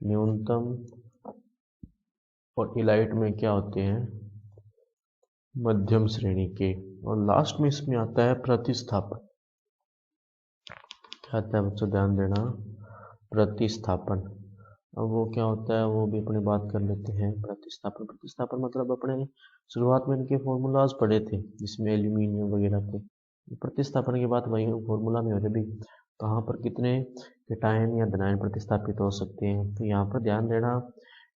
न्यूनतम। और इलाइट में क्या होते हैं, मध्यम श्रेणी के। और लास्ट में इसमें आता है प्रतिस्थापन। क्या आता है बच्चों, ध्यान देना, प्रतिस्थापन। अब वो क्या होता है वो भी अपनी बात कर लेते हैं। प्रतिस्थापन, प्रतिस्थापन मतलब अपने शुरुआत में इनके फॉर्मूलाज पढ़े थे जिसमें एल्यूमिनियम वगैरह थे। प्रतिस्थापन की बात वही फॉर्मूला में हो रही, कहाँ पर कितने केटायन या धनायन प्रतिस्थापित हो सकते हैं। तो यहाँ पर ध्यान देना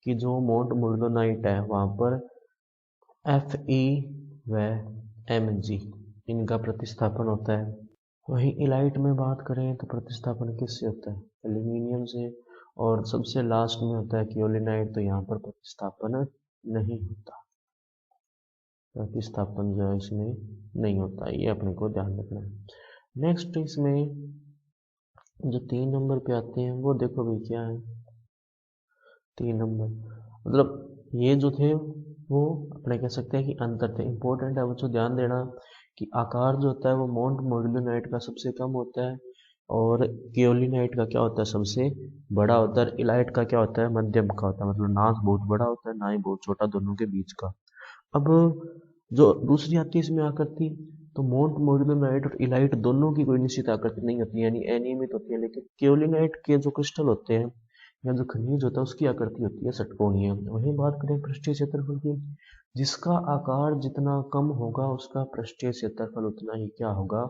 कि जो मोंट मोइलोनाइट है वहाँ पर Fe व Mg इनका प्रतिस्थापन होता है। वहीं इलाइट में बात करें तो प्रतिस्थापन किससे होता है, एल्यूमिनियम से। और सबसे लास्ट में होता है केओलिनाइट, तो यहाँ पर प्रतिस्थापन नहीं होता, प्रतिस्थापन जो है इसमें नहीं होता, ये अपने को ध्यान रखना है। नेक्स्ट इसमें जो 3 नंबर पे आते हैं वो देखो भाई क्या है, 3 नंबर मतलब ये जो थे वो अपने कह सकते हैं कि अंतर थे। इंपॉर्टेंट है बच्चों, ध्यान देना कि आकार जो होता है वो मोंट मोइलोनाइट का सबसे कम होता है और केओलिनाइट का क्या होता है, सबसे बड़ा होता है। इलाइट का क्या होता है, मध्यम का होता है, मतलब ना बहुत बड़ा होता है ना ही बहुत छोटा, दोनों के बीच का। अब जो दूसरी आती है इसमें आकृति, तो मोंट मोइलोनाइट और इलाइट दोनों की कोई निश्चित आकृति नहीं होती, यानी अनियमित होती है। लेकिन केओलिनाइट के जो क्रिस्टल होते हैं या जो खनिज होता है उसकी आकृति होती है षटकोणीय। वहीं बात करें पृष्ठीय क्षेत्रफल की, जिसका आकार जितना कम होगा उसका पृष्ठीय क्षेत्रफल उतना ही क्या होगा,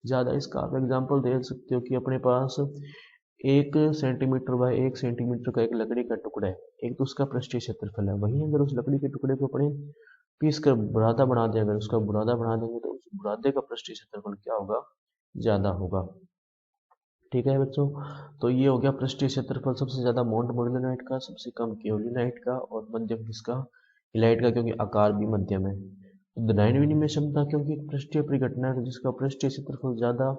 ज्यादा। इसका आप एग्जाम्पल दे सकते हो कि अपने पास 1 सेंटीमीटर बाय 1 सेंटीमीटर का एक लकड़ी का टुकड़ा है, एक तो उसका पृष्ठीय क्षेत्रफल है। वहीं अगर उस लकड़ी के टुकड़े को अपने पीस कर बुरादा बना दें, अगर उसका बुरादा बना देंगे तो उस बुरादे का पृष्ठीय क्षेत्रफल क्या होगा, ज्यादा होगा। ठीक है बच्चों, तो ये हो गया पृष्ठीय क्षेत्रफल, सबसे ज्यादा मोंट मोइलोनाइट का, सबसे कम केओलिनाइट का, और मध्यम किसका, इलाइट का, क्योंकि आकार भी मध्यम है। तो धनायन विनिमय क्षमता, क्योंकि एक पृष्ठीय परिघटना है तो जिसका पृष्ठीय क्षेत्रफल ज्यादा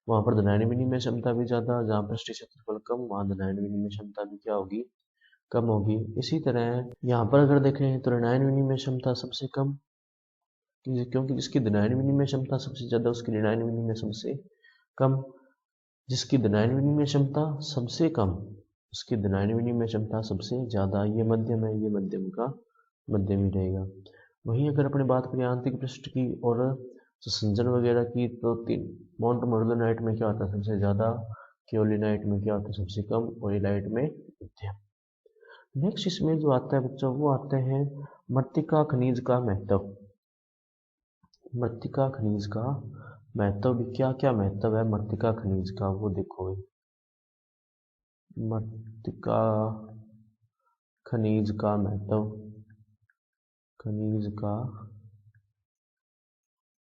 वहां पर धनायन विनिमय क्षमता भी ज्यादा, जहाँ पृष्ठीय क्षेत्रफल कम वहां धनायन विनिमय क्षमता भी क्या होगी, कम होगी। इसी तरह यहाँ पर अगर देखें तो ऋणायन विनिमय क्षमता सबसे कम, क्योंकि जिसकी धनायन विनिमय क्षमता सबसे ज्यादा उसकी ऋणायन विनिमय सबसे कम, जिसकी धनायन विनिमय क्षमता सबसे कम उसकी धनायन विनिमय क्षमता सबसे ज्यादा। ये मध्यम है, ये मध्यम का मध्यम ही रहेगा। वहीं अगर अपने बात करें आंतरिक पृष्ठ की और संजन वगैरह की, तो मोंट मोइलोनाइट में क्या होता है सबसे ज्यादा, केओलिनाइट में क्या होता है सबसे कम, और इलाइट में मध्यम। नेक्स्ट इसमें जो आता है बच्चों वो आते हैं मृत्तिका खनिज का महत्व। मृत्तिका खनिज का महत्व भी, क्या क्या महत्व है मृत्तिका खनिज का वो देखो। मृत्तिका खनिज का महत्व, खनिज का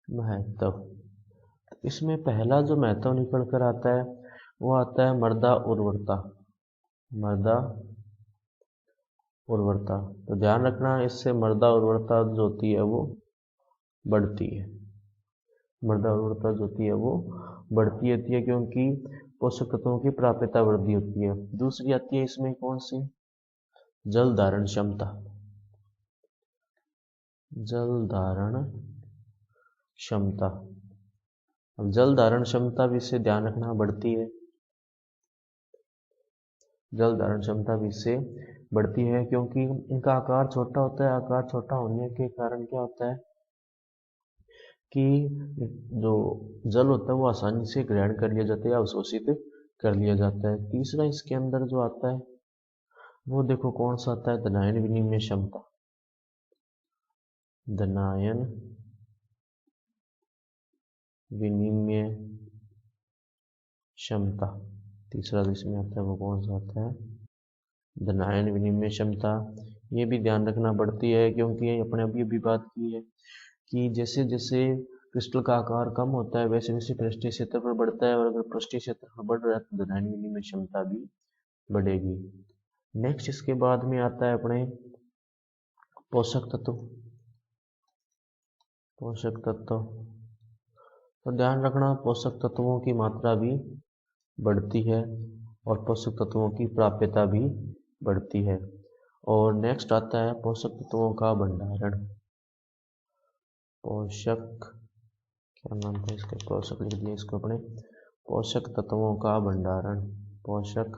महत्व, इसमें पहला जो महत्व निकल कर आता है वो आता है मृदा उर्वरता। मृदा उर्वरता, तो ध्यान रखना इससे मृदा उर्वरता जो होती है वो बढ़ती है। मृदा उर्वरता जो होती है वो बढ़ती रहती है, क्योंकि पोषक तत्वों की प्राप्यता वृद्धि होती है। दूसरी आती है इसमें कौन सी, जल धारण क्षमता। जल धारण क्षमता, अब जल धारण क्षमता भी इससे ध्यान रखना बढ़ती है। जल धारण क्षमता भी इससे बढ़ती है क्योंकि इनका आकार छोटा होता है। आकार छोटा होने के कारण क्या होता है कि जो जल होता है वो आसानी से ग्रहण कर लिया जाता है या अवशोषित कर लिया जाता है। तीसरा इसके अंदर जो आता है वो देखो कौन सा आता है, धनायन विनिमय क्षमता। धनायन विनिमय क्षमता तीसरा जो इसमें आता है वो कौन सा आता है, धनायन विनिमय क्षमता। ये भी ध्यान रखना पड़ती है क्योंकि अपने अभी बात की है कि जैसे जैसे क्रिस्टल का आकार कम होता है वैसे वैसे पृष्ठीय क्षेत्रफल बढ़ता है, और अगर पृष्ठीय क्षेत्रफल बढ़ रहा है तो धनायन विनिमय क्षमता भी बढ़ेगी। नेक्स्ट इसके बाद में आता है अपने पोषक तत्व। पोषक तत्व तो ध्यान रखना पोषक तत्वों की मात्रा भी बढ़ती है और पोषक तत्वों की प्राप्यता भी बढ़ती है। और नेक्स्ट आता है पोषक तत्वों का भंडारण। पोषक, क्या नाम था इसका, पोषक लिख दिया इसको अपने, पोषक तत्वों का भंडारण। पोषक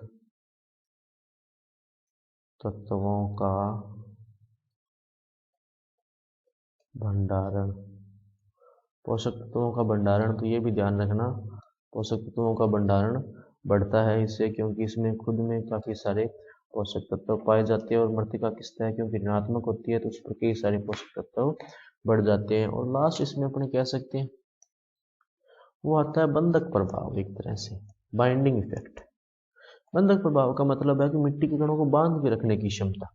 तत्वों का भंडारण। पोषक तत्वों का भंडारण तो ये भी ध्यान रखना पोषक तत्वों का भंडारण बढ़ता है इससे, क्योंकि इसमें खुद में काफी सारे पोषक तत्व पाए जाते हैं और मृत्तिका किस तरह क्योंकि ऋणात्मक होती है तो उस पर कई सारे पोषक तत्व बढ़ जाते हैं। और लास्ट इसमें अपने कह सकते हैं वो आता है बंधक प्रभाव, एक तरह से बाइंडिंग इफेक्ट। बंधक प्रभाव का मतलब है कि मिट्टी के कणों को बांध के रखने की क्षमता।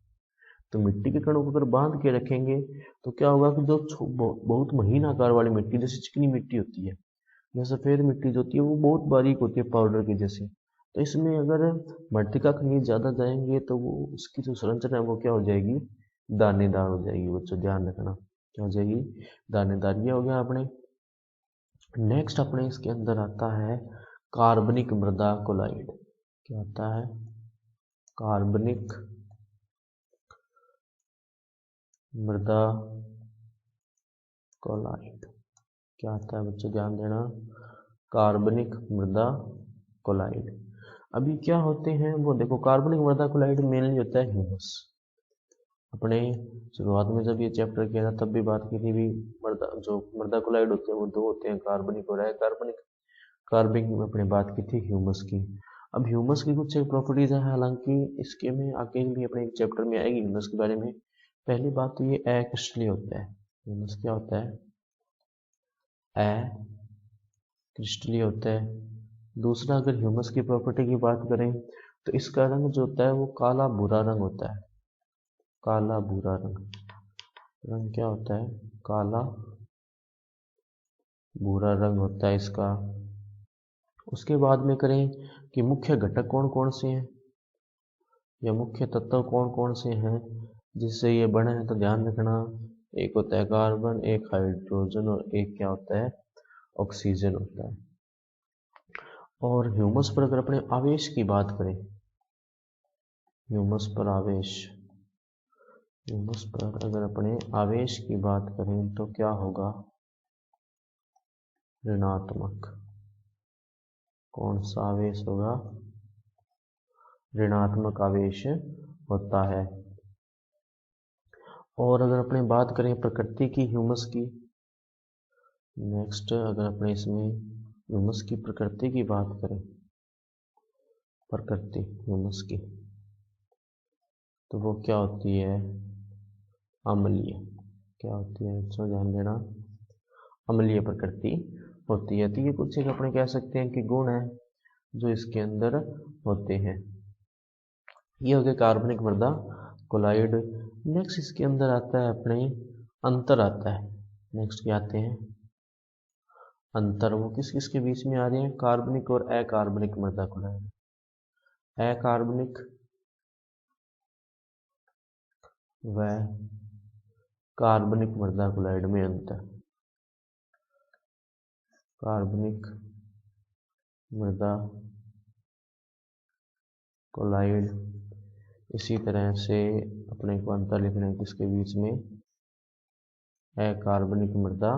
तो मिट्टी के कणों को अगर बांध के रखेंगे तो क्या होगा कि जो बहुत महीन आकार वाली मिट्टी, जैसे चिकनी मिट्टी होती है या सफेद मिट्टी जो होती है वो बहुत बारीक होती है पाउडर की जैसे, तो इसमें अगर मृत्तिका खनिज ज्यादा जाएंगे तो वो उसकी जो संरचना है वो क्या हो जाएगी, दानेदार हो जाएगी। बच्चों ध्यान रखना क्या हो जाएगी, दानेदार। ये हो गया अपने। नेक्स्ट अपने इसके अंदर आता है कार्बनिक मृदा कोलाइड। क्या आता है, कार्बनिक मृदा कोलाइड। क्या आता है बच्चों, ध्यान देना, कार्बनिक मृदा कोलाइड। अभी क्या होते हैं वो देखो, कार्बनिक मृदा कोलाइड मेनली होता है ह्यूमस। अपने शुरुआत में जब ये चैप्टर किया था तब भी बात की थी भी मृदा कोलाइड होते हैं वो दो होते हैं, कार्बनिक और अकार्बनिक। कार्बनिक में अपने बात की थी ह्यूमस की। अब ह्यूमस की कुछ प्रॉपर्टीज है, हालांकि इसके में आगे भी अपने एक चैप्टर में आएगी ह्यूमस के बारे में। पहली बात तो ये अक्रिस्टलीय होता है। ह्यूमस क्या होता है, अक्रिस्टलीय होता है। दूसरा अगर ह्यूमस की प्रॉपर्टी की बात करें तो इसका रंग जो होता है वो काला भूरा रंग होता है। काला भूरा रंग क्या होता है, काला भूरा रंग होता है इसका। उसके बाद में करें कि मुख्य घटक कौन कौन से हैं या मुख्य तत्व कौन कौन से हैं जिससे ये बने हैं, तो ध्यान रखना एक होता है कार्बन, एक हाइड्रोजन और एक क्या होता है, ऑक्सीजन होता है। और ह्यूमस पर अगर अपने आवेश की बात करें, ह्यूमस पर आवेश, ह्यूमस पर अगर अपने आवेश की बात करें तो क्या होगा, ऋणात्मक। कौन सा आवेश होगा, ऋणात्मक आवेश होता है। और अगर अपने बात करें प्रकृति की ह्यूमस की, नेक्स्ट अगर अपने इसमें ह्यूमस की प्रकृति की बात करें, प्रकृति ह्यूमस की, तो वो क्या होती है, अम्लीय। क्या होती है बच्चों, ध्यान देना, अम्लीय प्रकृति होती है। तो ये कुछ एक अपने कह सकते हैं कि गुण है जो इसके अंदर होते हैं। ये हो गया कार्बनिक मृदा कोलाइड। नेक्स्ट इसके अंदर आता है अपने अंतर आता है। नेक्स्ट क्या आते हैं, अंतर। वो किस किस के बीच में आ रहे हैं, कार्बनिक और अकार्बनिक मृदा कोलाइड। अकार्बनिक व कार्बनिक मृदा कोलाइड में अंतर। कार्बनिक मृदा कोलाइड। इसी तरह से अपने को अंतर लिखना है किसके बीच में, अकार्बनिक मृदा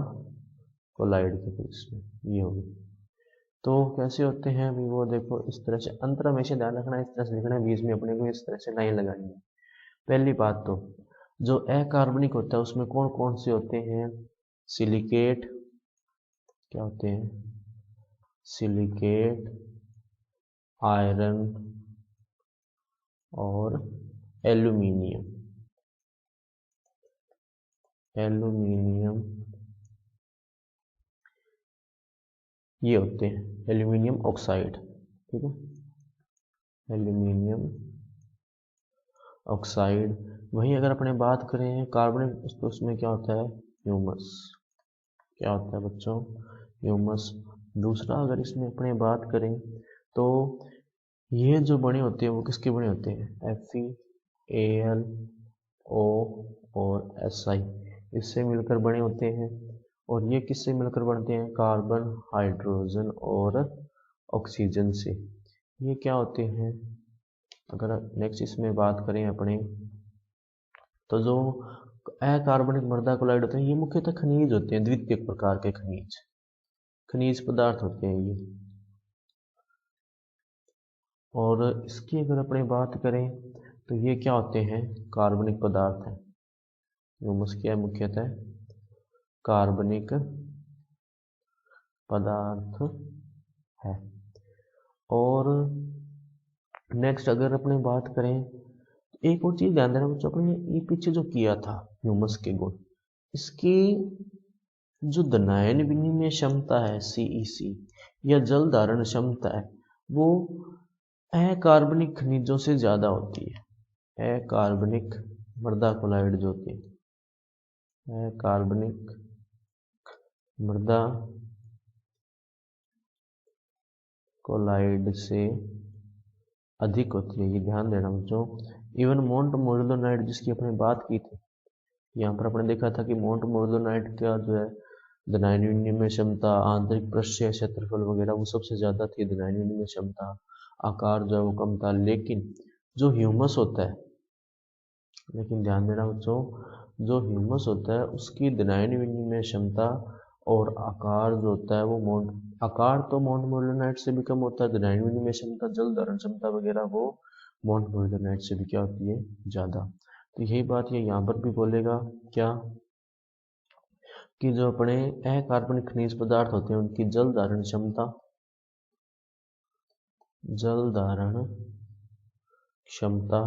कोलाइड के बीच में, ये होगी। तो कैसे होते हैं अभी वो देखो, इस तरह से अंतर हमेशा ध्यान रखना, इस तरह से लिखना है, बीच में अपने को इस तरह से लाइन लगानी है। पहली बात तो जो अकार्बनिक होता है उसमें कौन कौन से होते हैं, सिलिकेट, क्या होते हैं, सिलिकेट, आयरन और एल्यूमिनियम। एल्यूमिनियम ये होते हैं, एल्यूमिनियम ऑक्साइड, ठीक है, एल्यूमिनियम ऑक्साइड। वहीं अगर अपने बात करें कार्बनिक तो उसमें क्या होता है, ह्यूमस, क्या होता है बच्चों, ह्यूमस। दूसरा अगर इसमें अपने बात करें तो ये जो बने होते हैं वो किसके बने होते हैं, FeAl O और Si, इससे मिलकर बने होते हैं। और ये किससे मिलकर बनते हैं, कार्बन, हाइड्रोजन और ऑक्सीजन से। ये क्या होते हैं, अगर नेक्स्ट इसमें बात करें अपने तो जो अकार्बनिक मृदा कोलाइड होते हैं ये मुख्यतः खनिज होते हैं, द्वितीयक प्रकार के खनिज पदार्थ होते हैं ये। और इसकी अगर अपने बात करें तो ये क्या होते हैं, कार्बनिक पदार्थ हैं। ह्यूमस क्या है, मुख्यतः कार्बनिक पदार्थ है। और नेक्स्ट अगर अपने बात करें, एक और चीज ध्यान देना बच्चों, अपने ये पीछे जो किया था ह्यूमस के गुण, इसकी जो धनायन विनिमय क्षमता है CEC या जल धारण क्षमता है वो अकार्बनिक खनिजों से ज्यादा होती है। अकार्बनिक मृदा कोलाइड जो होती है, अकार्बनिक मृदा कोलाइड से अधिक होती है, ये ध्यान देना बच्चों। इवन मोंट मोर्लोनाइट जिसकी अपने बात की थी, यहाँ पर अपने देखा था कि मोंट मोर्लोनाइट का जो है धनायन विनिमय क्षमता, आंतरिक पृष्ठीय क्षेत्रफल वगैरह वो सबसे ज्यादा थी, धनायन विनिमय क्षमता, आकार जो है वो कम था। लेकिन जो ह्यूमस होता है, लेकिन ध्यान देना बच्चों, जो ह्यूमस होता है उसकी धनायन विनिमय क्षमता और आकार जो होता है वो आकार तो मोंट मोर्लोनाइट से भी कम होता है, धनायन विनिमय क्षमता, जल धारण क्षमता वगैरह वो मोंट मोर्लोनाइट से भी क्या होती है, ज्यादा। तो यही बात ये यहाँ पर भी बोलेगा क्या, कि जो अपने अकार्बनिक खनिज पदार्थ होते हैं उनकी जल धारण क्षमता, जल धारण क्षमता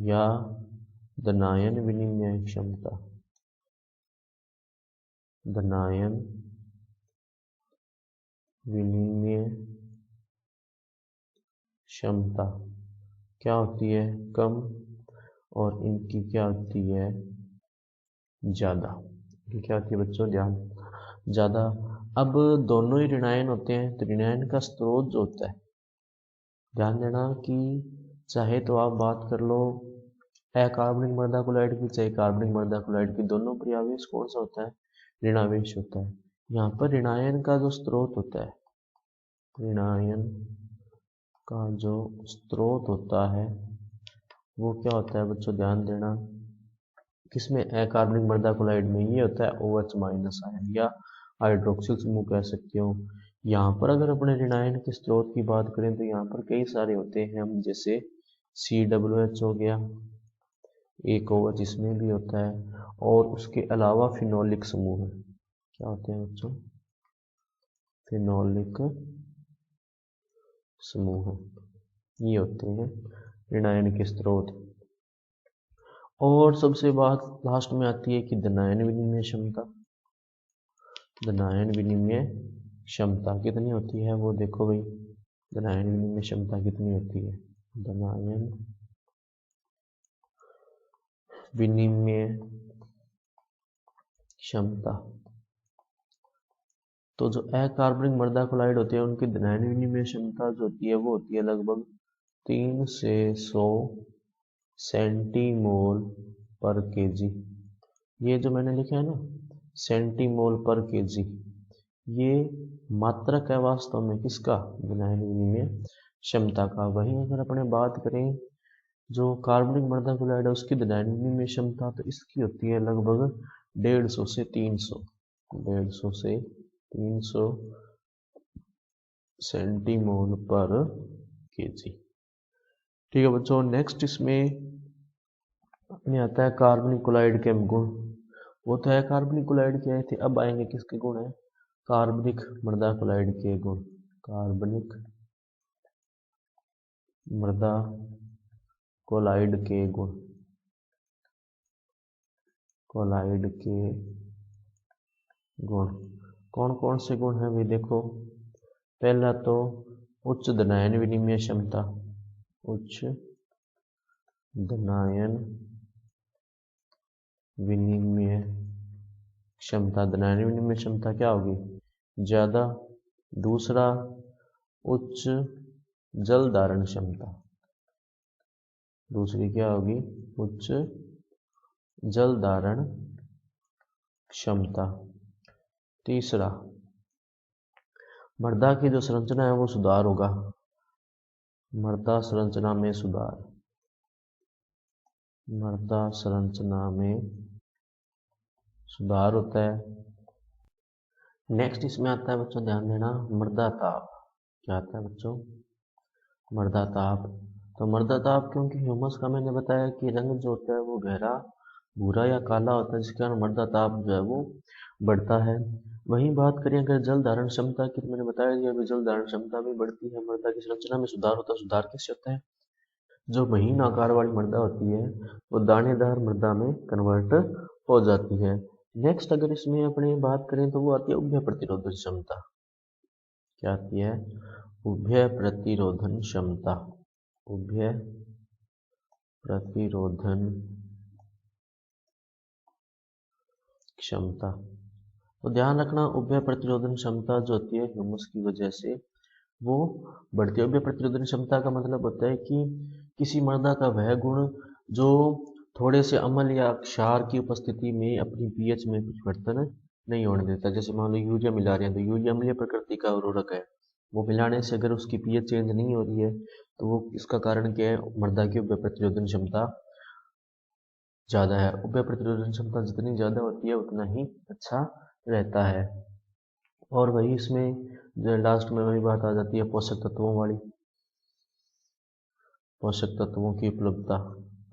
या धनायन विनिमय क्षमता, धनायन विनिमय क्षमता क्या होती है, कम, और इनकी क्या होती है, ज्यादा। ये क्या होती है बच्चों, ध्यान, ज्यादा। अब दोनों ही ऋणायन होते हैं, तो ऋणायन का स्रोत जो होता है, ध्यान देना कि चाहे तो आप बात कर लो अकार्बनिक मृदा कोलाइड की, चाहे कार्बनिक मृदा कोलाइड की, दोनों पर्यावेश कौन सा होता है, ऋणावेश होता है। यहाँ पर ऋणायन का जो स्रोत होता है, ऋणायन का जो स्रोत होता है वो क्या होता है बच्चों, ध्यान देना, किसमें, अकार्बनिक मृदा कोलाइड में, ये होता है OH माइनस आयन या हाइड्रोक्सिल समूह कह सकते हो। यहाँ पर अगर अपने ऋणायन के स्रोत की बात करें तो यहाँ पर कई सारे होते हैं, हम जैसे COH हो गया, एक OH इसमें भी होता है, और उसके अलावा फिनोलिक समूह है, क्या होते हैं बच्चों, फिनोलिक समूह, ये होते हैं ऋणायन के स्रोत। और सबसे बात लास्ट में आती है कि धनायन विनिमय क्षमता, धनायन विनिमय क्षमता कितनी होती है वो देखो भाई, धनायन विनिमय क्षमता कितनी होती है, धनायन विनिमय क्षमता। तो जो अकार्बनिक मृदा कोलाइड होते हैं उनकी धनायन विनिमय क्षमता जो होती है वो होती है लगभग 3 से 100 सेंटीमोल पर केजी। ये जो मैंने लिखा है ना सेंटीमोल पर केजी, ये मात्रक है वास्तव में किसका, धनायन विनिमय क्षमता का। वहीं अगर अपने बात करें जो कार्बनिक मृदा क्लोराइड है उसकी विनिमय क्षमता, तो इसकी होती है लगभग 150 से 300, 150 से 300 सेंटीमोल पर केजी। ठीक है बच्चों, नेक्स्ट इसमें अपने आता है कार्बनिक क्लोराइड के गुण। वो तो है कार्बनिक क्लोराइड के आए थे, अब आएंगे किसके गुण है, कार्बनिक मृदा क्लोराइड के गुण। कार्बनिक मृदा क्लोराइड के गुण, क्लोराइड के गुण कौन कौन से गुण हैं भाई, देखो पहला तो उच्च धनायन विनिमय क्षमता, उच्च धनायन विनिमय क्षमता, धनायन विनिमय क्षमता क्या होगी, ज्यादा। दूसरा उच्च जल धारण क्षमता, दूसरी क्या होगी, उच्च जल धारण क्षमता। तीसरा मृदा की जो संरचना है वो सुधार होगा, मृदा संरचना में सुधार, मृदा संरचना में सुधार होता है। नेक्स्ट इसमें आता है बच्चों, ध्यान देना, मृदा ताप। क्या आता है बच्चों, मृदा ताप। तो मृदा ताप क्योंकि ह्यूमस का मैंने बताया कि रंग जो होता है वो गहरा भूरा या काला होता है, जिसके कारण मृदा ताप जो है वो बढ़ता है। वहीं बात करें अगर जल धारण क्षमता की, तो मैंने बताया कि अभी जल धारण क्षमता भी बढ़ती है, मृदा की संरचना में सुधार होता है। सुधार कैसे होता है, जो महीन आकार वाली मृदा होती है वो दानेदार मृदा में कन्वर्ट हो जाती है। नेक्स्ट अगर इसमें अपनी बात करें तो वो आती है उभय प्रतिरोधन क्षमता। क्या आती है, उभय प्रतिरोधन क्षमता, उभय प्रतिरोधन क्षमता। तो ध्यान रखना, उभय प्रतिरोधन क्षमता जो होती है ह्यूमस की वजह से वो बढ़ती है। उभय प्रतिरोधन क्षमता का मतलब होता है कि किसी मृदा का वह गुण जो थोड़े से अम्ल या क्षार की उपस्थिति में अपनी पीएच में परिवर्तन नहीं होने देता। जैसे मान लो यूरिया मिला रहे हैं, तो यूरिया अम्लीय प्रकृति का उर्वरक है, वो मिलाने से अगर उसकी पीएच चेंज नहीं हो रही है तो वो इसका कारण क्या है, मृदा की उभय प्रतिरोधन क्षमता ज़्यादा है। उभय प्रतिरोधन क्षमता जितनी ज़्यादा होती है उतना ही अच्छा रहता है। और वही इसमें जो लास्ट में वही बात आ जाती है पोषक तत्वों वाली, पोषक तत्वों की उपलब्धता,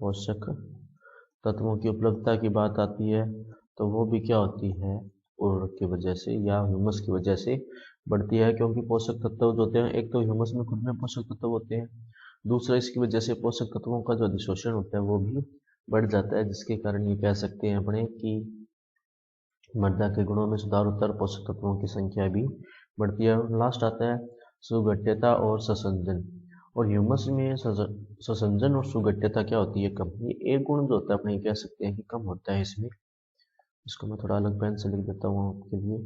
पोषक तत्वों की उपलब्धता की बात आती है तो वो भी क्या होती है, उर्वरक की वजह से या ह्यूमस की वजह से बढ़ती है। क्योंकि पोषक तत्व जो होते हैं, एक तो ह्यूमस में खुद में पोषक तत्व होते हैं, दूसरा इसकी वजह से पोषक तत्वों का जो अधिशोषण होता है वो भी बढ़ जाता है, जिसके कारण ये कह सकते हैं अपने कि मृदा के गुणों में सुधार होता है और पोषक तत्वों की संख्या भी बढ़ती है। लास्ट आता है सुगठ्यता और ससंजन। और ह्यूमस में ससंजन और सुगठ्यता क्या होती है, कम। ये एक गुण जो होता है अपने कह सकते हैं कि कम होता है इसमें। इसको मैं थोड़ा अलग पेन से लिख देता हूँ आपके लिए,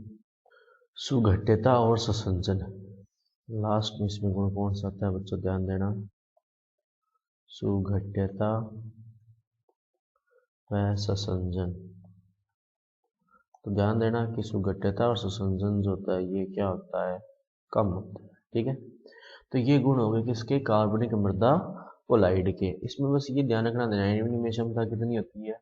सुगठ्यता और ससंजन। लास्ट में इसमें गुण कौन सा आता है बच्चों, ध्यान देना, सुगठ्यता व ससंजन। तो ध्यान देना कि सुगठ्यता और ससंजन जो होता है ये क्या होता है, कम होता है। ठीक है, तो ये गुण हो गए किसके, कार्बनिक मृदा क्लोराइड के। इसमें बस ये ध्यान रखना, विनिमय क्षमता कितनी होती है,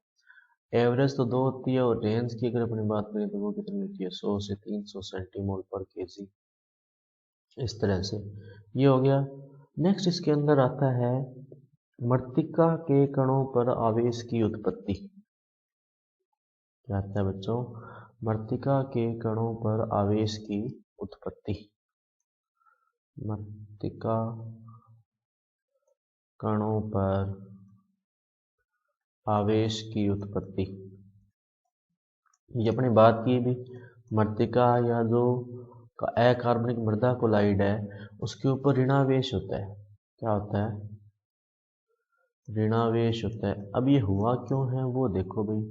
एवरेज तो 2 होती है, और रेंज की अगर अपनी बात करें तो वो कितनी होती है, 100 से 300 सेंटीमोल पर केजी। इस तरह से ये हो गया। नेक्स्ट इसके अंदर आता है मृत्तिका के कणों पर आवेश की उत्पत्ति। क्या आता है बच्चों, मृत्तिका के कणों पर आवेश की उत्पत्ति। मृत्तिका कणों पर आवेश की उत्पत्ति, ये अपनी बात की भी, मृत्तिका या जो अकार्बनिक मृदा क्लोराइड है उसके ऊपर ऋणावेश होता है। क्या होता है, ऋणावेश होता है। अब ये हुआ क्यों है वो देखो भाई,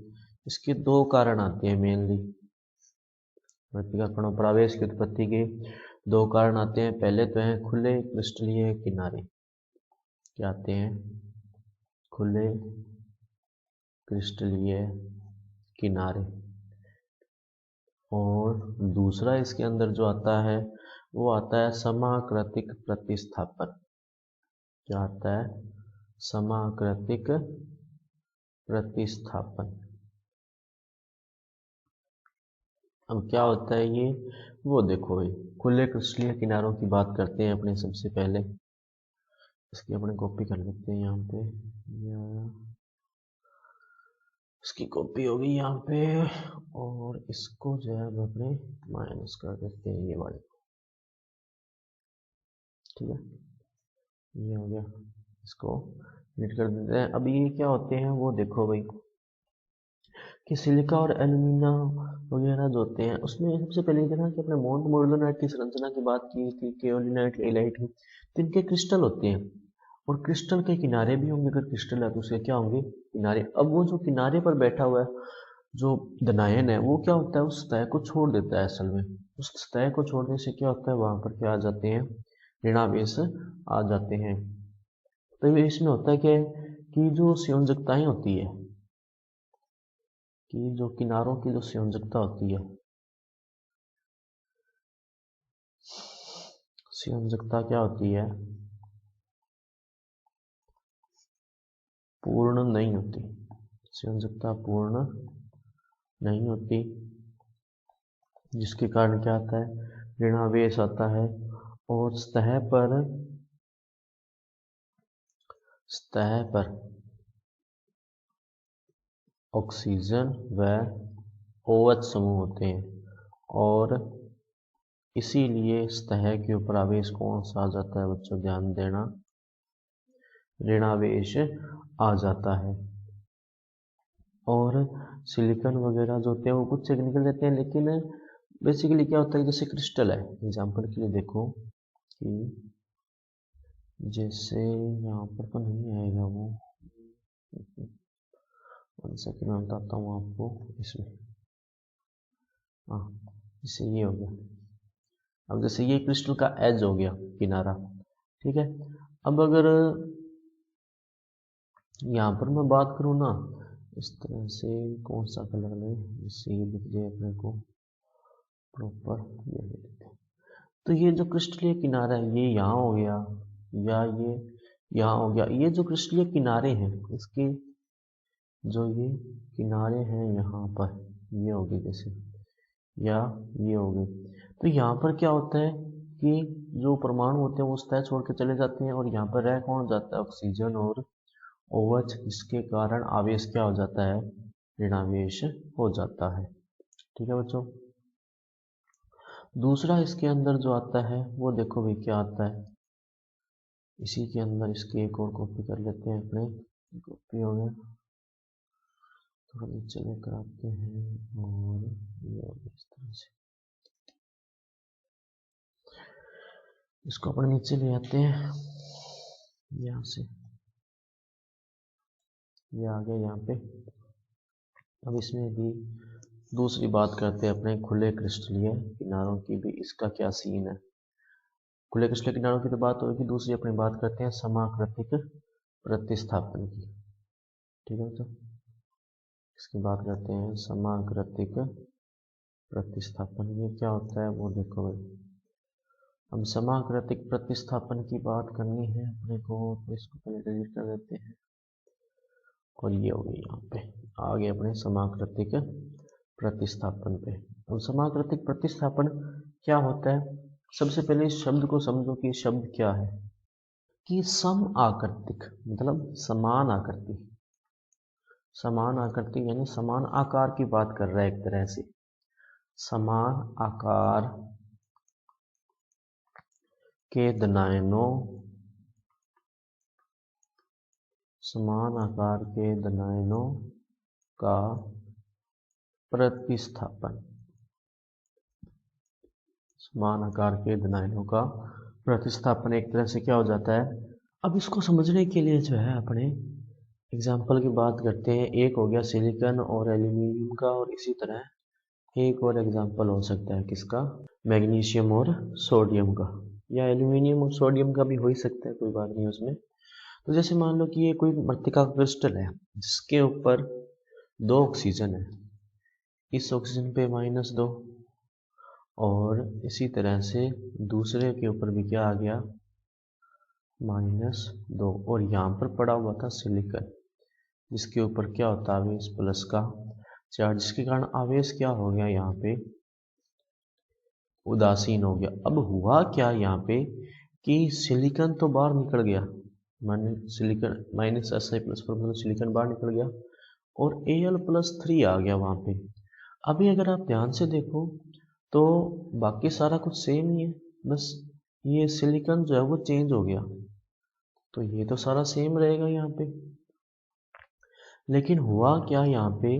इसके 2 कारण आते हैं मेनली। मृत्तिका कणों पर आवेश की उत्पत्ति के 2 कारण आते हैं। पहले तो हैं खुले क्रिस्टलीय किनारे। क्या आते हैं, खुले क्रिस्टलीय किनारे। और दूसरा इसके अंदर जो आता है वो आता है समाकृतिक प्रतिस्थापन। क्या आता है, समाकृतिक प्रतिस्थापन। अब क्या होता है ये, वो देखो भाई, खुले क्रिस्टलीय किनारों की बात करते हैं अपने। सबसे पहले इसकी अपने कॉपी कर लेते हैं यहाँ पे, या इसकी कॉपी होगी यहाँ पे, और इसको जो है हम अपने माइनस कर देते हैं ये वाले, ठीक है, ये हो गया, इसको डिलीट कर देते हैं। अब ये क्या होते हैं वो देखो भाई, कि सिलिका और एल्यूमिना वगैरह जो होते हैं उसमें सबसे पहले देखा कि अपने मोंट मोर्गनाइट की संरचना की बात की थी, केओलिनाइट, एलाइट की, तो इनके क्रिस्टल होते हैं और क्रिस्टल के किनारे भी होंगे। अगर क्रिस्टल है तो उसके क्या होंगे, किनारे। अब वो जो किनारे पर बैठा हुआ है जो धनायन है, वो क्या होता है, उस सतह को छोड़ देता है। असल में उस सतह को छोड़ने से क्या होता है, वहां पर क्या आ जाते हैं, ऋणावेश आ जाते हैं। तो ये इसमें होता है क्या, कि जो संयोजकताएं होती है, कि जो किनारों की जो संयोजकता होती है, संयोजकता क्या होती है, पूर्ण नहीं होती। संयोजकता पूर्ण नहीं होती, जिसके कारण क्या आता है, ऋणावेश आता है। और सतह पर ऑक्सीजन व OH समूह होते हैं, और इसीलिए सतह के ऊपर आवेश कौन सा आ जाता है बच्चों, ध्यान देना, ऋणावेश आ जाता है। और सिलिकॉन वगैरह जो होते हैं वो कुछ से निकल जाते हैं, लेकिन बेसिकली क्या होता है, जैसे क्रिस्टल है, एग्जांपल के लिए देखो कि जैसे यहाँ पर तो नहीं आएगा वो, 1 सेकेंड में बताता हूँ आपको। इसमें हाँ, जैसे ये हो गया। अब जैसे ये क्रिस्टल का एज हो गया, किनारा, ठीक है। अब अगर यहाँ पर मैं बात करूँ ना, इस तरह से कौन सा कलर लें जिससे ये दिख जाए अपने को प्रॉपर, ये ले लेते हैं। तो ये जो क्रिस्टलीय किनारा है ये यहाँ हो गया, या ये यहाँ हो गया। ये जो क्रिस्टलीय किनारे हैं, इसके जो ये किनारे हैं यहाँ पर, ये हो गए जैसे, या ये हो गए। तो यहाँ पर क्या होता है कि जो परमाणु होते हैं वो सतह छोड़ के चले जाते हैं, और यहाँ पर रह कौन जाता है, ऑक्सीजन और OH, इसके कारण आवेश क्या हो जाता है, ऋणावेश हो जाता है। ठीक है बच्चों। दूसरा इसके अंदर जो आता है वो देखो भाई क्या आता है, इसी के अंदर इसकी एक और कॉपी कर लेते हैं अपने, कॉपी हो गया, थोड़ा नीचे लेकर आते हैं, और ये इस तरह से इसको अपन नीचे ले आते हैं, यहाँ से ये आ गया यहाँ पे। अब इसमें भी दूसरी बात करते हैं अपने खुले क्रिस्टलीय किनारों की भी, इसका क्या सीन है। खुले क्रिस्टलीय किनारों की तो बात होगी, दूसरी अपनी बात करते हैं समाकृतिक प्रतिस्थापन की। ठीक है, तो इसकी बात करते हैं समाकृतिक प्रतिस्थापन। ये क्या होता है वो देखो भाई। अब समाकृतिक प्रतिस्थापन की बात करनी है अपने को, तो इसको पहले डिलीट कर देते हैं, और ये हो गई, यहाँ पे आ गए अपने समाकृतिक प्रतिस्थापन पे। अब समाकृतिक प्रतिस्थापन क्या होता है, सबसे पहले इस शब्द को समझो कि शब्द क्या है, कि सम आकृतिक मतलब समान आकृति, समान आकृति यानी समान आकार की बात कर रहा है एक तरह से। समान आकार के धनायनों, समान आकार के धनायनों का प्रतिस्थापन, समान आकार के धनायनों का प्रतिस्थापन एक तरह से क्या हो जाता है। अब इसको समझने के लिए जो है अपने एग्जाम्पल की बात करते हैं। एक हो गया सिलिकॉन और एल्यूमिनियम का, और इसी तरह एक और एग्जाम्पल हो सकता है किसका, मैग्नीशियम और सोडियम का, या एल्यूमिनियम और सोडियम का भी हो ही सकता है, कोई बात नहीं उसमें। तो जैसे मान लो कि ये कोई मृत्तिका क्रिस्टल है जिसके ऊपर 2 ऑक्सीजन है, इस ऑक्सीजन पे -2, और इसी तरह से दूसरे के ऊपर भी क्या आ गया, -2 और यहाँ पर पड़ा हुआ था सिलिकॉन, जिसके ऊपर क्या होता है आवेश प्लस का चार्ज, जिसके कारण आवेश क्या हो गया यहाँ पे उदासीन हो गया। अब हुआ क्या यहाँ पे कि सिलिकॉन तो बाहर निकल गया, सिलिकॉन -Si प्लस पर मतलब सिलिकॉन बाहर निकल गया और Al+3 आ गया वहाँ पे। अभी अगर आप ध्यान से देखो तो बाकी सारा कुछ सेम ही है, बस ये सिलिकॉन जो है वो चेंज हो गया, तो ये तो सारा सेम रहेगा यहाँ पे। लेकिन हुआ क्या यहाँ पे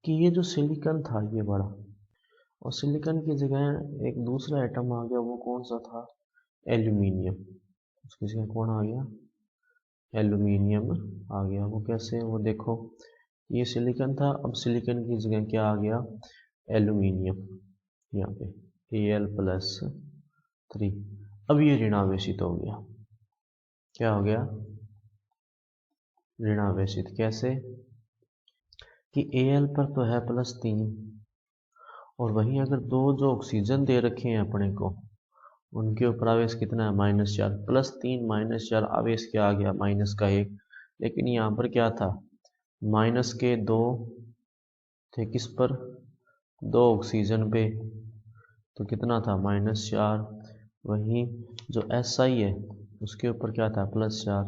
कि ये जो सिलिकॉन था ये बड़ा, और सिलिकॉन की जगह एक दूसरा एटम आ गया, वो कौन सा था, एल्यूमिनियम। उसकी जगह कौन आ गया, एल्यूमिनियम आ गया। वो कैसे, वो देखो ये सिलिकॉन था, अब सिलिकॉन की जगह क्या आ गया, एल्यूमिनियम, यहाँ पे Al+3। अब ये ऋणावेशित हो गया, क्या हो गया, ऋणावेशित। कैसे कि Al पर तो है +3 और वहीं अगर दो जो ऑक्सीजन दे रखे हैं अपने को, उनके ऊपर आवेश कितना है, -4, +3 -4 आवेश क्या आ गया, -1। लेकिन यहाँ पर क्या था, -2 थे किस पर, 2 ऑक्सीजन पे, तो कितना था -4। वहीं जो SI है उसके ऊपर क्या था, +4,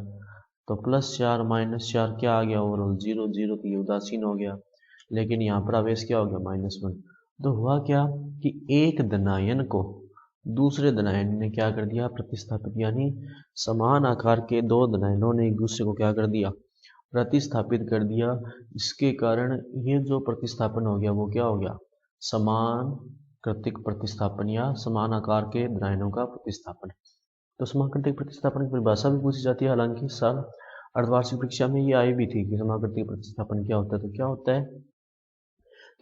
तो +4 -4 क्या आ गया, ओवरऑल 0 0, तो ये उदासीन हो गया। लेकिन यहाँ पर आवेश क्या हो गया, -1। तो हुआ क्या कि एक धनायन को दूसरे धनायन ने क्या कर दिया, प्रतिस्थापित, यानी समान आकार के दो धनायनों ने एक दूसरे को क्या कर दिया, प्रतिस्थापित कर दिया। इसके कारण ये जो प्रतिस्थापन हो गया वो क्या हो गया, समान कृतिक प्रतिस्थापन या समान आकार के धनायनों का प्रतिस्थापन। तो समाकृतिक प्रतिस्थापन की परिभाषा भी पूछी जाती है, हालांकि इस साल अर्धवार्षिक परीक्षा में ये आई भी थी कि समाकृतिक प्रतिस्थापन क्या होता है। तो क्या होता है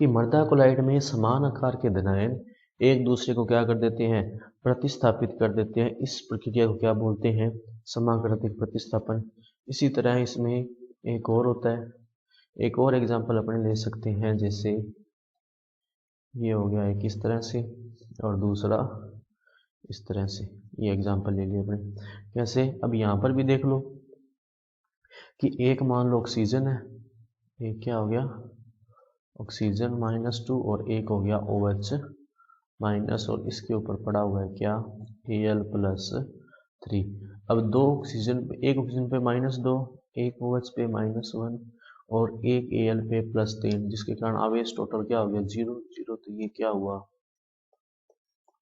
कि मृदा कोलाइड में समान आकार के धनायन एक दूसरे को क्या कर देते हैं, प्रतिस्थापित कर देते हैं। इस प्रक्रिया को क्या बोलते हैं, समाकृतिक प्रतिस्थापन। इसी तरह इसमें एक और होता है, एक और एग्जाम्पल अपने ले सकते हैं, जैसे ये हो गया एक इस तरह से और दूसरा इस तरह से, ये एग्जाम्पल ले लिया अपने। कैसे, अब यहाँ पर भी देख लो कि एक मान लो ऑक्सीजन है, एक क्या हो गया ऑक्सीजन -2 और एक हो गया OH माइनस, और इसके ऊपर पड़ा हुआ है क्या, Al+3। अब दो ऑक्सीजन, एक ऑक्सीजन पे -2, एक OH पे -1 और एक Al पे +3, जिसके कारण आवेश टोटल क्या हो गया, 0 0, तो ये क्या हुआ,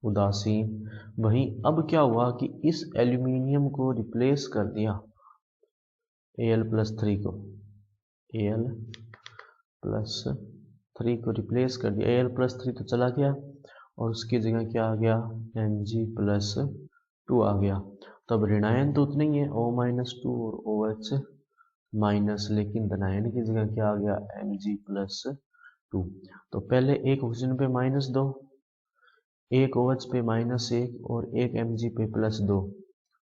उदासीन। वहीं अब क्या हुआ कि इस एल्यूमिनियम को रिप्लेस कर दिया, Al+3 को, Al+3 को रिप्लेस कर दिया, Al+3 तो चला गया और उसकी जगह क्या आ गया, Mg+2 आ गया। तो अब ऋणायन तो उतने ही है, O-2 और OH माइनस, लेकिन धनायन की जगह क्या आ गया, Mg+2। तो पहले एक ऑक्सीजन पे -2, एक OH पे -1 और एक Mg पे +2,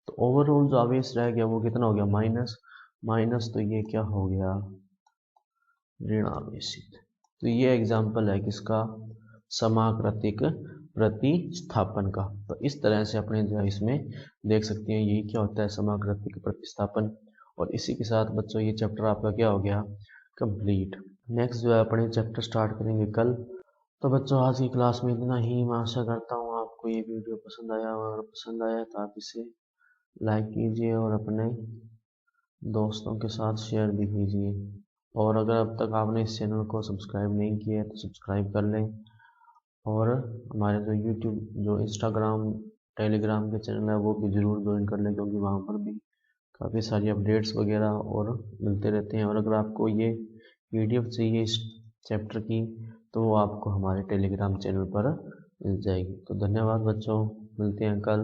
तो ओवरऑल जो आवेश रह गया वो कितना हो गया, माइनस, तो ये क्या हो गया, ऋणावेशित। तो ये एग्जाम्पल है किसका, समाकृतिक प्रतिस्थापन का। तो इस तरह से अपने जो है इसमें देख सकते हैं यही क्या होता है, समाकृतिक प्रतिस्थापन। और इसी के साथ बच्चों ये चैप्टर आपका क्या हो गया, कंप्लीट। नेक्स्ट जो है अपने चैप्टर स्टार्ट करेंगे कल। तो बच्चों आज की क्लास में इतना ही। मैं आशा करता हूँ आपको ये वीडियो पसंद आया, और पसंद आया तो आप इसे लाइक कीजिए और अपने दोस्तों के साथ शेयर भी कीजिए। और अगर अब तक आपने इस चैनल को सब्सक्राइब नहीं किया है तो सब्सक्राइब कर लें, और हमारे जो यूट्यूब, जो इंस्टाग्राम, टेलीग्राम के चैनल है वो भी ज़रूर ज्वाइन कर लें, क्योंकि वहाँ पर भी काफ़ी सारी अपडेट्स वगैरह और मिलते रहते हैं। और अगर आपको ये PDF चाहिए इस चैप्टर की तो वो आपको हमारे टेलीग्राम चैनल पर मिल जाएगी। तो धन्यवाद बच्चों, मिलते हैं कल।